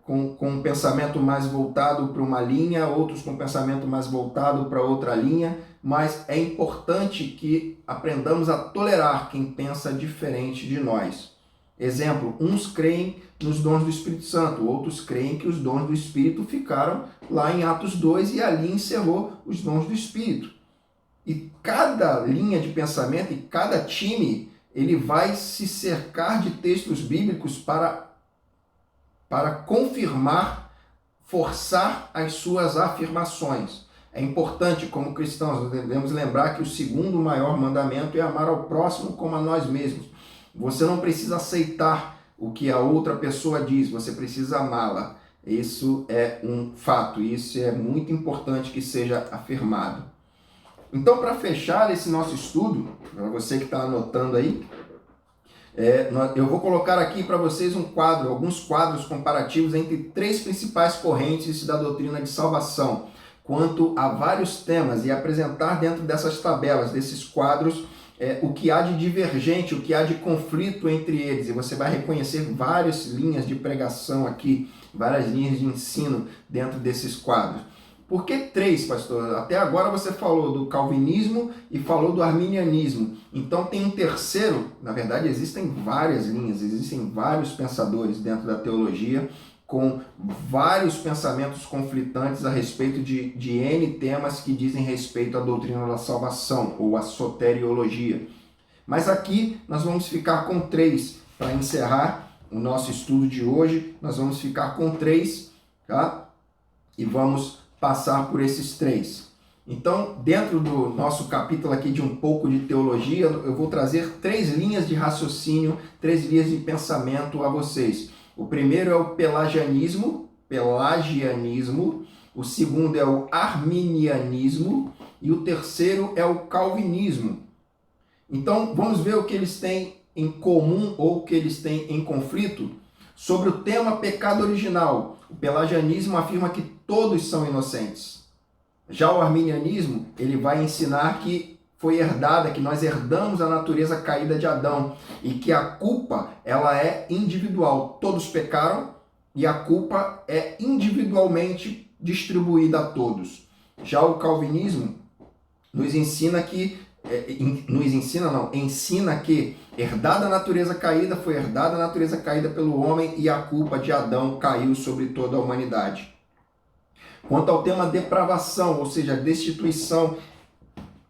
com um pensamento mais voltado para uma linha, outros com um pensamento mais voltado para outra linha, mas é importante que aprendamos a tolerar quem pensa diferente de nós. Exemplo, uns creem nos dons do Espírito Santo, outros creem que os dons do Espírito ficaram lá em Atos 2 e ali encerrou os dons do Espírito. E cada linha de pensamento e cada time, ele vai se cercar de textos bíblicos para confirmar, forçar as suas afirmações. É importante, como cristãos, nós devemos lembrar que o segundo maior mandamento é amar ao próximo como a nós mesmos. Você não precisa aceitar o que a outra pessoa diz, você precisa amá-la. Isso é um fato, isso é muito importante que seja afirmado. Então, para fechar esse nosso estudo, para você que está anotando aí, eu vou colocar aqui para vocês alguns quadros comparativos entre 3 principais correntes da doutrina de salvação, quanto a vários temas, e apresentar dentro dessas tabelas, desses quadros, o que há de divergente, o que há de conflito entre eles. E você vai reconhecer várias linhas de pregação aqui, várias linhas de ensino dentro desses quadros. Por que 3, pastor? Até agora você falou do calvinismo e falou do arminianismo. Então tem um terceiro, na verdade existem várias linhas, existem vários pensadores dentro da teologia com vários pensamentos conflitantes a respeito de N temas que dizem respeito à doutrina da salvação ou à soteriologia. Mas aqui nós vamos ficar com 3 para encerrar o nosso estudo de hoje. Nós vamos ficar com 3, tá? E vamos passar por esses 3. Então, dentro do nosso capítulo aqui de um pouco de teologia, eu vou trazer 3 linhas de raciocínio, 3 linhas de pensamento a vocês. O primeiro é o pelagianismo, o segundo é o arminianismo e o terceiro é o calvinismo. Então, vamos ver o que eles têm em comum ou o que eles têm em conflito. Sobre o tema pecado original, o pelagianismo afirma que todos são inocentes. Já o arminianismo, ele vai ensinar que foi herdada, que nós herdamos a natureza caída de Adão e que a culpa, ela é individual. Todos pecaram e a culpa é individualmente distribuída a todos. Já o calvinismo ensina que herdada a natureza caída, foi herdada a natureza caída pelo homem e a culpa de Adão caiu sobre toda a humanidade. Quanto ao tema depravação, ou seja, destituição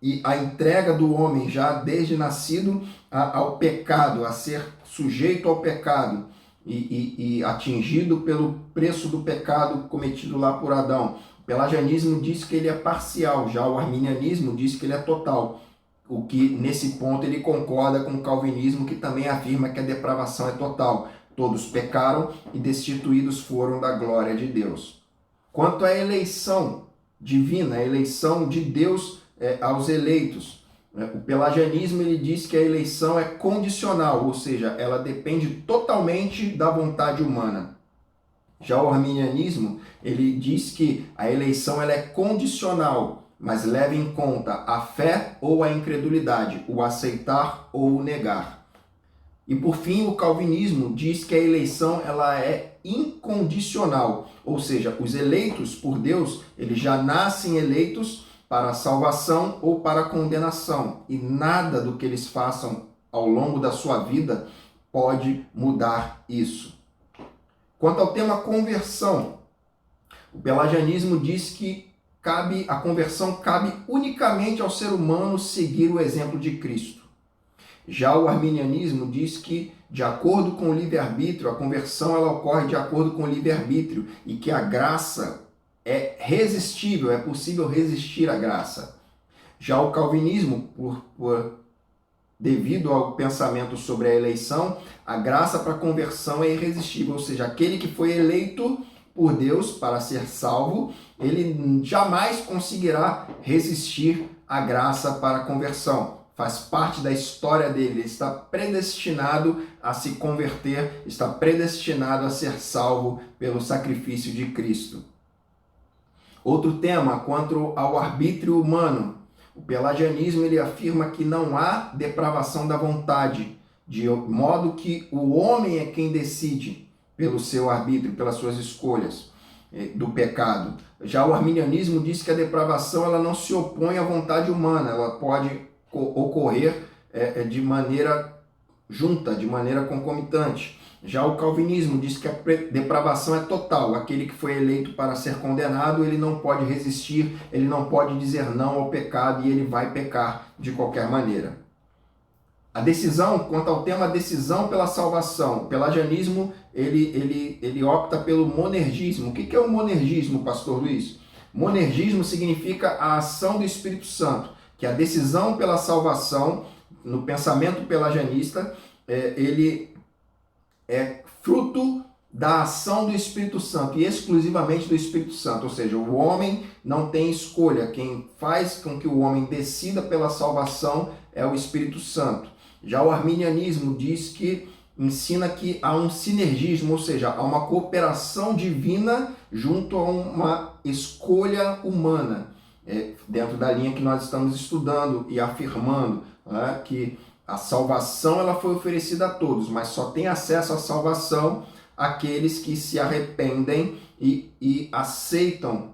e a entrega do homem já desde nascido ao pecado, a ser sujeito ao pecado e atingido pelo preço do pecado cometido lá por Adão. O pelagianismo diz que ele é parcial, já o arminianismo diz que ele é total. O que, nesse ponto, ele concorda com o calvinismo, que também afirma que a depravação é total. Todos pecaram e destituídos foram da glória de Deus. Quanto à eleição divina, a eleição de Deus aos eleitos, o pelagianismo ele diz que a eleição é condicional, ou seja, ela depende totalmente da vontade humana. Já o arminianismo, ele diz que a eleição ela é condicional, mas leva em conta a fé ou a incredulidade, o aceitar ou o negar. E por fim, o calvinismo diz que a eleição ela é incondicional, ou seja, os eleitos por Deus, eles já nascem eleitos para a salvação ou para a condenação, e nada do que eles façam ao longo da sua vida pode mudar isso. Quanto ao tema conversão, o pelagianismo diz que a conversão cabe unicamente ao ser humano seguir o exemplo de Cristo. Já o arminianismo diz que, de acordo com o livre-arbítrio, a conversão ela ocorre de acordo com o livre-arbítrio e que a graça é resistível, é possível resistir à graça. Já o calvinismo, devido ao pensamento sobre a eleição, a graça para a conversão é irresistível, ou seja, aquele que foi eleito por Deus para ser salvo, ele jamais conseguirá resistir à graça para a conversão. Faz parte da história dele, ele está predestinado a se converter, está predestinado a ser salvo pelo sacrifício de Cristo. Outro tema, quanto ao arbítrio humano. O pelagianismo ele afirma que não há depravação da vontade, de modo que o homem é quem decide. pelo seu arbítrio, pelas suas escolhas do pecado. Já o arminianismo diz que a depravação ela não se opõe à vontade humana, ela pode ocorrer de maneira junta, de maneira concomitante. Já o calvinismo diz que a depravação é total. Aquele que foi eleito para ser condenado, ele não pode resistir, ele não pode dizer não ao pecado e ele vai pecar de qualquer maneira. A decisão, quanto ao tema decisão pela salvação, o pelagianismo, ele opta pelo monergismo. O que é o monergismo, pastor Luiz? Monergismo significa a ação do Espírito Santo, que a decisão pela salvação, no pensamento pelagianista, ele é fruto da ação do Espírito Santo e exclusivamente do Espírito Santo, ou seja, o homem não tem escolha, quem faz com que o homem decida pela salvação é o Espírito Santo. Já o arminianismo ensina que há um sinergismo, ou seja, há uma cooperação divina junto a uma escolha humana, dentro da linha que nós estamos estudando e afirmando, né, que a salvação ela foi oferecida a todos, mas só tem acesso à salvação aqueles que se arrependem e aceitam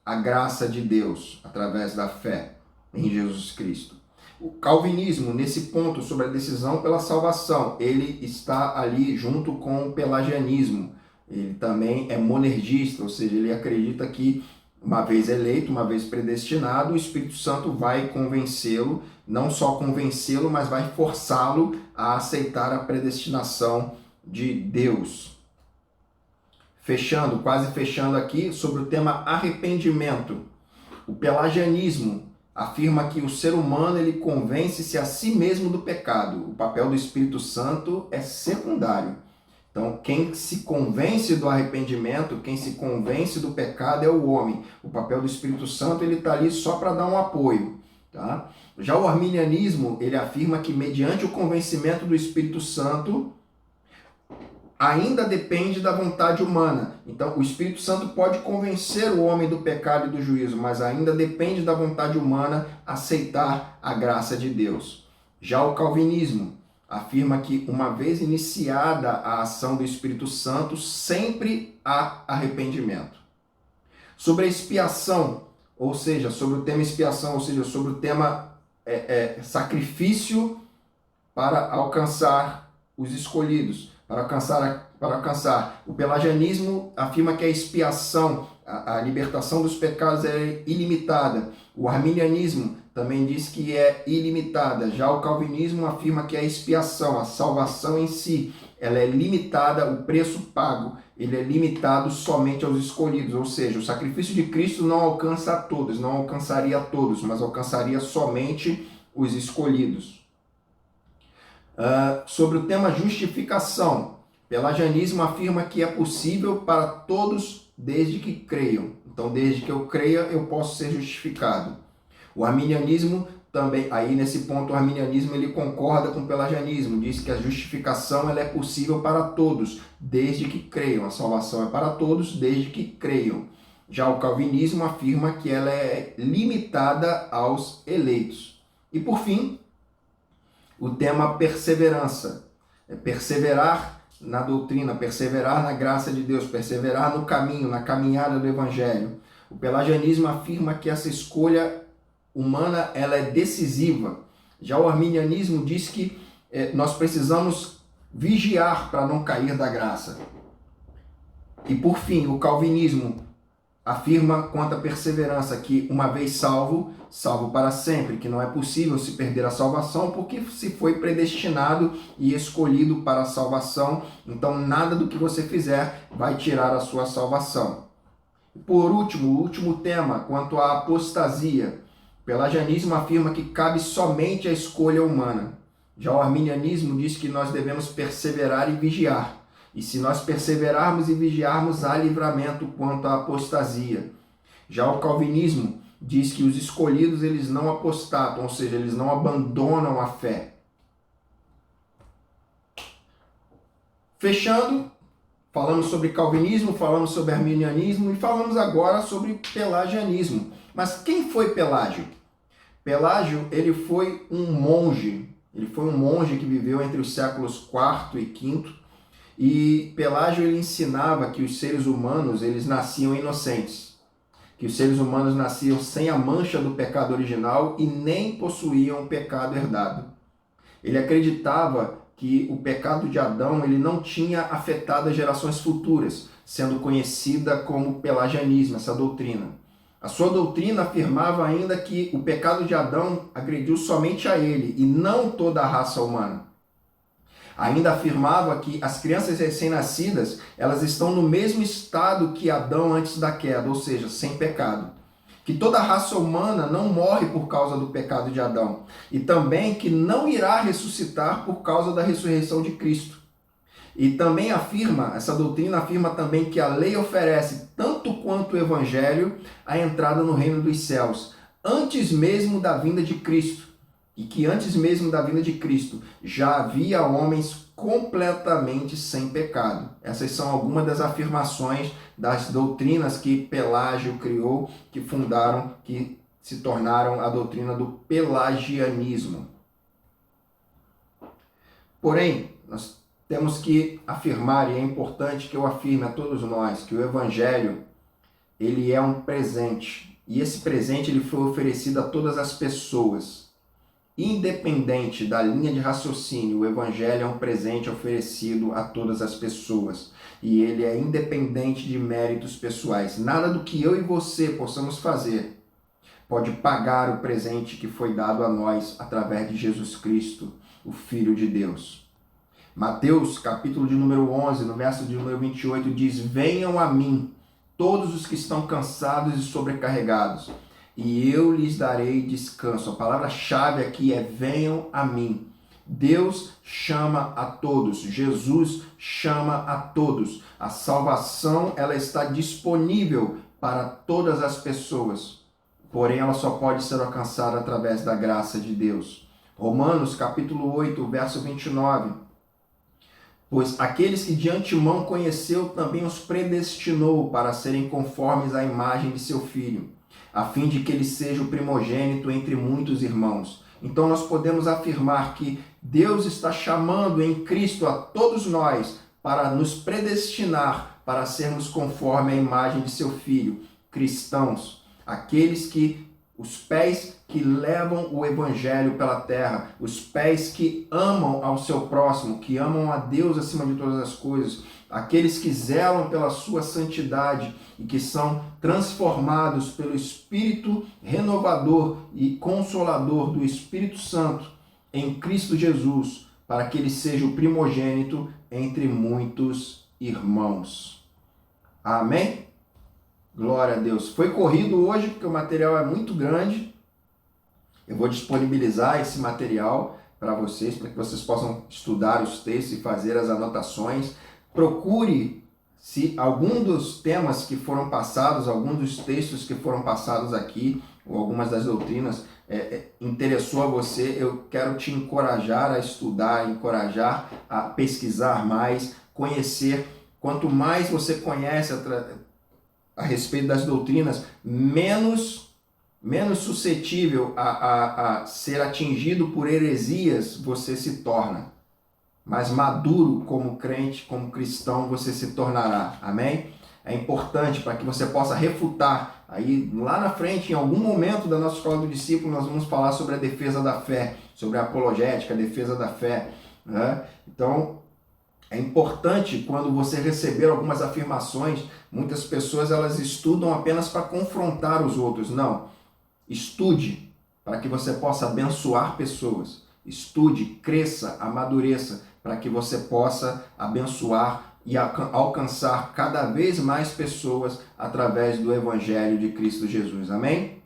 a graça de Deus através da fé em Jesus Cristo. O calvinismo, nesse ponto sobre a decisão pela salvação, ele está ali junto com o pelagianismo. Ele também é monergista, ou seja, ele acredita que uma vez eleito, uma vez predestinado, o Espírito Santo vai convencê-lo, não só convencê-lo, mas vai forçá-lo a aceitar a predestinação de Deus. Quase fechando aqui, sobre o tema arrependimento. O pelagianismo afirma que o ser humano ele convence-se a si mesmo do pecado. O papel do Espírito Santo é secundário. Então, quem se convence do arrependimento, quem se convence do pecado é o homem. O papel do Espírito Santo ele está ali só para dar um apoio. Tá? Já o arminianismo ele afirma que mediante o convencimento do Espírito Santo, ainda depende da vontade humana. Então, o Espírito Santo pode convencer o homem do pecado e do juízo, mas ainda depende da vontade humana aceitar a graça de Deus. Já o calvinismo afirma que, uma vez iniciada a ação do Espírito Santo, sempre há arrependimento. Sobre a expiação, ou seja, sobre o tema expiação, ou seja, sobre o tema sacrifício para alcançar os escolhidos, para alcançar. O pelagianismo afirma que a expiação, a libertação dos pecados é ilimitada. O arminianismo também diz que é ilimitada. Já o calvinismo afirma que a expiação, a salvação em si, ela é limitada, o preço pago, ele é limitado somente aos escolhidos. Ou seja, o sacrifício de Cristo não alcança a todos, não alcançaria a todos, mas alcançaria somente os escolhidos. Sobre o tema justificação, pelagianismo afirma que é possível para todos desde que creiam. Então, desde que eu creia, eu posso ser justificado. O arminianismo também, aí nesse ponto, o arminianismo ele concorda com o pelagianismo, diz que a justificação ela é possível para todos, desde que creiam. A salvação é para todos, desde que creiam. Já o calvinismo afirma que ela é limitada aos eleitos. E por fim, o tema perseverança. É perseverar na doutrina, perseverar na graça de Deus, perseverar no caminho, na caminhada do Evangelho. O pelagianismo afirma que essa escolha humana ela é decisiva. Já o arminianismo diz que nós precisamos vigiar para não cair da graça. E por fim, o calvinismo afirma quanto à perseverança que uma vez salvo, salvo para sempre, que não é possível se perder a salvação porque se foi predestinado e escolhido para a salvação, então nada do que você fizer vai tirar a sua salvação. Por último, o último tema, quanto à apostasia. O pelagianismo afirma que cabe somente a escolha humana. Já o arminianismo diz que nós devemos perseverar e vigiar. E se nós perseverarmos e vigiarmos, há livramento quanto à apostasia. Já o calvinismo diz que os escolhidos eles não apostatam, ou seja, eles não abandonam a fé. Fechando, falamos sobre calvinismo, falamos sobre arminianismo e falamos agora sobre pelagianismo. Mas quem foi Pelágio? Pelágio ele foi um monge que viveu entre os séculos IV e V. E Pelágio ele ensinava que os seres humanos eles nasciam inocentes, que os seres humanos nasciam sem a mancha do pecado original e nem possuíam o pecado herdado. Ele acreditava que o pecado de Adão ele não tinha afetado as gerações futuras, sendo conhecida como pelagianismo, essa doutrina. A sua doutrina afirmava ainda que o pecado de Adão agrediu somente a ele e não toda a raça humana. Ainda afirmava que as crianças recém-nascidas elas estão no mesmo estado que Adão antes da queda, ou seja, sem pecado. Que toda a raça humana não morre por causa do pecado de Adão e também que não irá ressuscitar por causa da ressurreição de Cristo. E também afirma, essa doutrina afirma também que a lei oferece, tanto quanto o evangelho, a entrada no reino dos céus, antes mesmo da vinda de Cristo. E que antes mesmo da vinda de Cristo já havia homens completamente sem pecado. Essas são algumas das afirmações das doutrinas que Pelágio criou, que fundaram, que se tornaram a doutrina do pelagianismo. Porém, nós temos que afirmar, e é importante que eu afirme a todos nós, que o Evangelho ele é um presente. E esse presente ele foi oferecido a todas as pessoas. Independente da linha de raciocínio, o Evangelho é um presente oferecido a todas as pessoas. E ele é independente de méritos pessoais. Nada do que eu e você possamos fazer pode pagar o presente que foi dado a nós através de Jesus Cristo, o Filho de Deus. Mateus, capítulo de número 11, no verso de número 28, diz: venham a mim, todos os que estão cansados e sobrecarregados, e eu lhes darei descanso. A palavra-chave aqui é venham a mim. Deus chama a todos, Jesus chama a todos. A salvação ela está disponível para todas as pessoas, porém ela só pode ser alcançada através da graça de Deus. Romanos capítulo 8, verso 29. Pois aqueles que de antemão conheceu também os predestinou para serem conformes à imagem de seu Filho, a fim de que ele seja o primogênito entre muitos irmãos. Então nós podemos afirmar que Deus está chamando em Cristo a todos nós para nos predestinar para sermos conforme à imagem de seu Filho, cristãos, aqueles que os pés que levam o evangelho pela terra, os pés que amam ao seu próximo, que amam a Deus acima de todas as coisas, aqueles que zelam pela sua santidade e que são transformados pelo Espírito renovador e consolador do Espírito Santo em Cristo Jesus, para que ele seja o primogênito entre muitos irmãos. Amém? Glória a Deus. Foi corrido hoje porque o material é muito grande. Eu vou disponibilizar esse material para vocês possam estudar os textos e fazer as anotações. Procure se algum dos temas que foram passados, algum dos textos que foram passados aqui, ou algumas das doutrinas, interessou a você. Eu quero te encorajar a estudar, encorajar a pesquisar mais, conhecer. Quanto mais você conhece a respeito das doutrinas, menos suscetível a ser atingido por heresias você se torna. Mais maduro como crente, como cristão, você se tornará. Amém? É importante para que você possa refutar. Aí, lá na frente, em algum momento da nossa escola do discípulo, nós vamos falar sobre a defesa da fé, sobre a apologética, a defesa da fé, né? Então, é importante quando você receber algumas afirmações. Muitas pessoas elas estudam apenas para confrontar os outros. Não. Estude para que você possa abençoar pessoas. Estude, cresça, amadureça para que você possa abençoar e alcançar cada vez mais pessoas através do Evangelho de Cristo Jesus. Amém?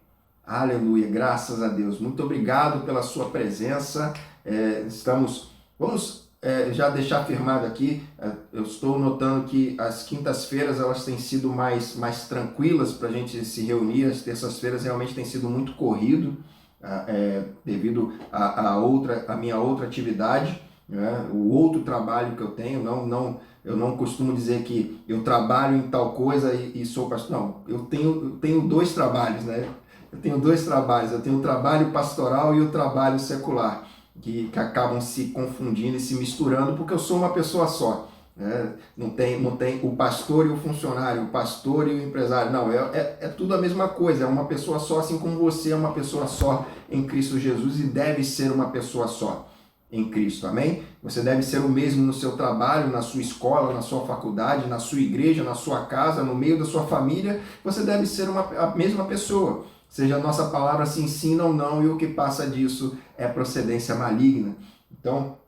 Aleluia, graças a Deus. Muito obrigado pela sua presença. Vamos já deixar afirmado aqui, eu estou notando que as quintas-feiras elas têm sido mais tranquilas para a gente se reunir. As terças-feiras realmente tem sido muito corrido, devido à minha outra atividade, né? O outro trabalho que eu tenho. Eu não costumo dizer que eu trabalho em tal coisa e sou pastor. Não, eu tenho dois trabalhos, né? Eu tenho dois trabalhos. Eu tenho o trabalho pastoral e o trabalho secular, que acabam se confundindo e se misturando, porque eu sou uma pessoa só. Não tem o pastor e o funcionário, o pastor e o empresário. Não, é tudo a mesma coisa. É uma pessoa só, assim como você é uma pessoa só em Cristo Jesus e deve ser uma pessoa só em Cristo, amém? Você deve ser o mesmo no seu trabalho, na sua escola, na sua faculdade, na sua igreja, na sua casa, no meio da sua família. Você deve ser a mesma pessoa. Seja a nossa palavra se ensina ou não, e o que passa disso é procedência maligna. Então,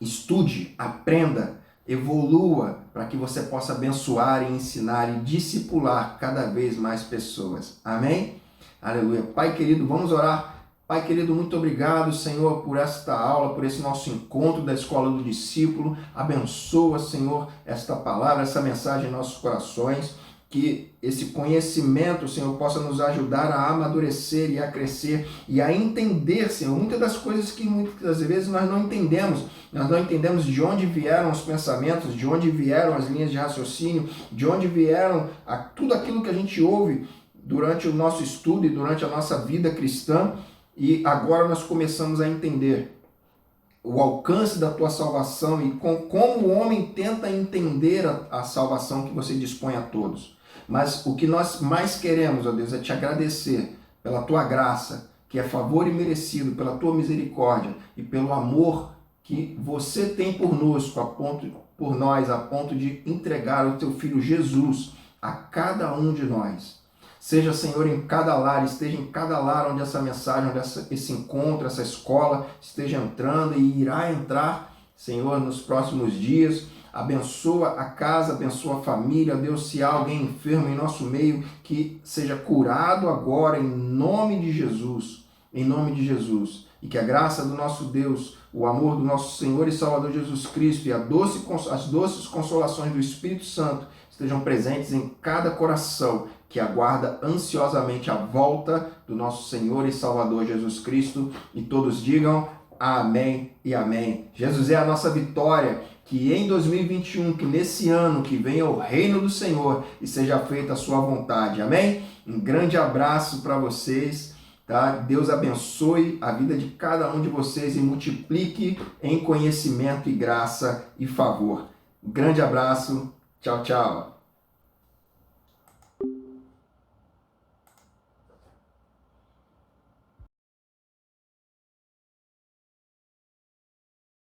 estude, aprenda, evolua para que você possa abençoar e ensinar e discipular cada vez mais pessoas. Amém? Aleluia. Pai querido, vamos orar. Pai querido, muito obrigado, Senhor, por esta aula, por esse nosso encontro da Escola do Discípulo. Abençoa, Senhor, esta palavra, essa mensagem em nossos corações. Que esse conhecimento, Senhor, possa nos ajudar a amadurecer e a crescer e a entender, Senhor, muitas das coisas que muitas vezes nós não entendemos. Nós não entendemos de onde vieram os pensamentos, de onde vieram as linhas de raciocínio, de onde vieram tudo aquilo que a gente ouve durante o nosso estudo e durante a nossa vida cristã. E agora nós começamos a entender o alcance da tua salvação e como o homem tenta entender a salvação que você dispõe a todos. Mas o que nós mais queremos, ó Deus, é te agradecer pela tua graça, que é favor imerecido, pela tua misericórdia e pelo amor que você tem por nós, a ponto de entregar o teu Filho Jesus a cada um de nós. Seja, Senhor, em cada lar, esteja em cada lar onde essa mensagem, onde esse encontro, essa escola esteja entrando e irá entrar, Senhor, nos próximos dias. Abençoa a casa, abençoa a família. Deus, se há alguém enfermo em nosso meio, que seja curado agora em nome de Jesus. Em nome de Jesus. E que a graça do nosso Deus, o amor do nosso Senhor e Salvador Jesus Cristo e as doces consolações do Espírito Santo estejam presentes em cada coração que aguarda ansiosamente a volta do nosso Senhor e Salvador Jesus Cristo. E todos digam amém e amém. Jesus é a nossa vitória. Que em 2021, que nesse ano, que venha o reino do Senhor e seja feita a sua vontade. Amém? Um grande abraço para vocês. Tá? Deus abençoe a vida de cada um de vocês e multiplique em conhecimento e graça e favor. Um grande abraço. Tchau, tchau.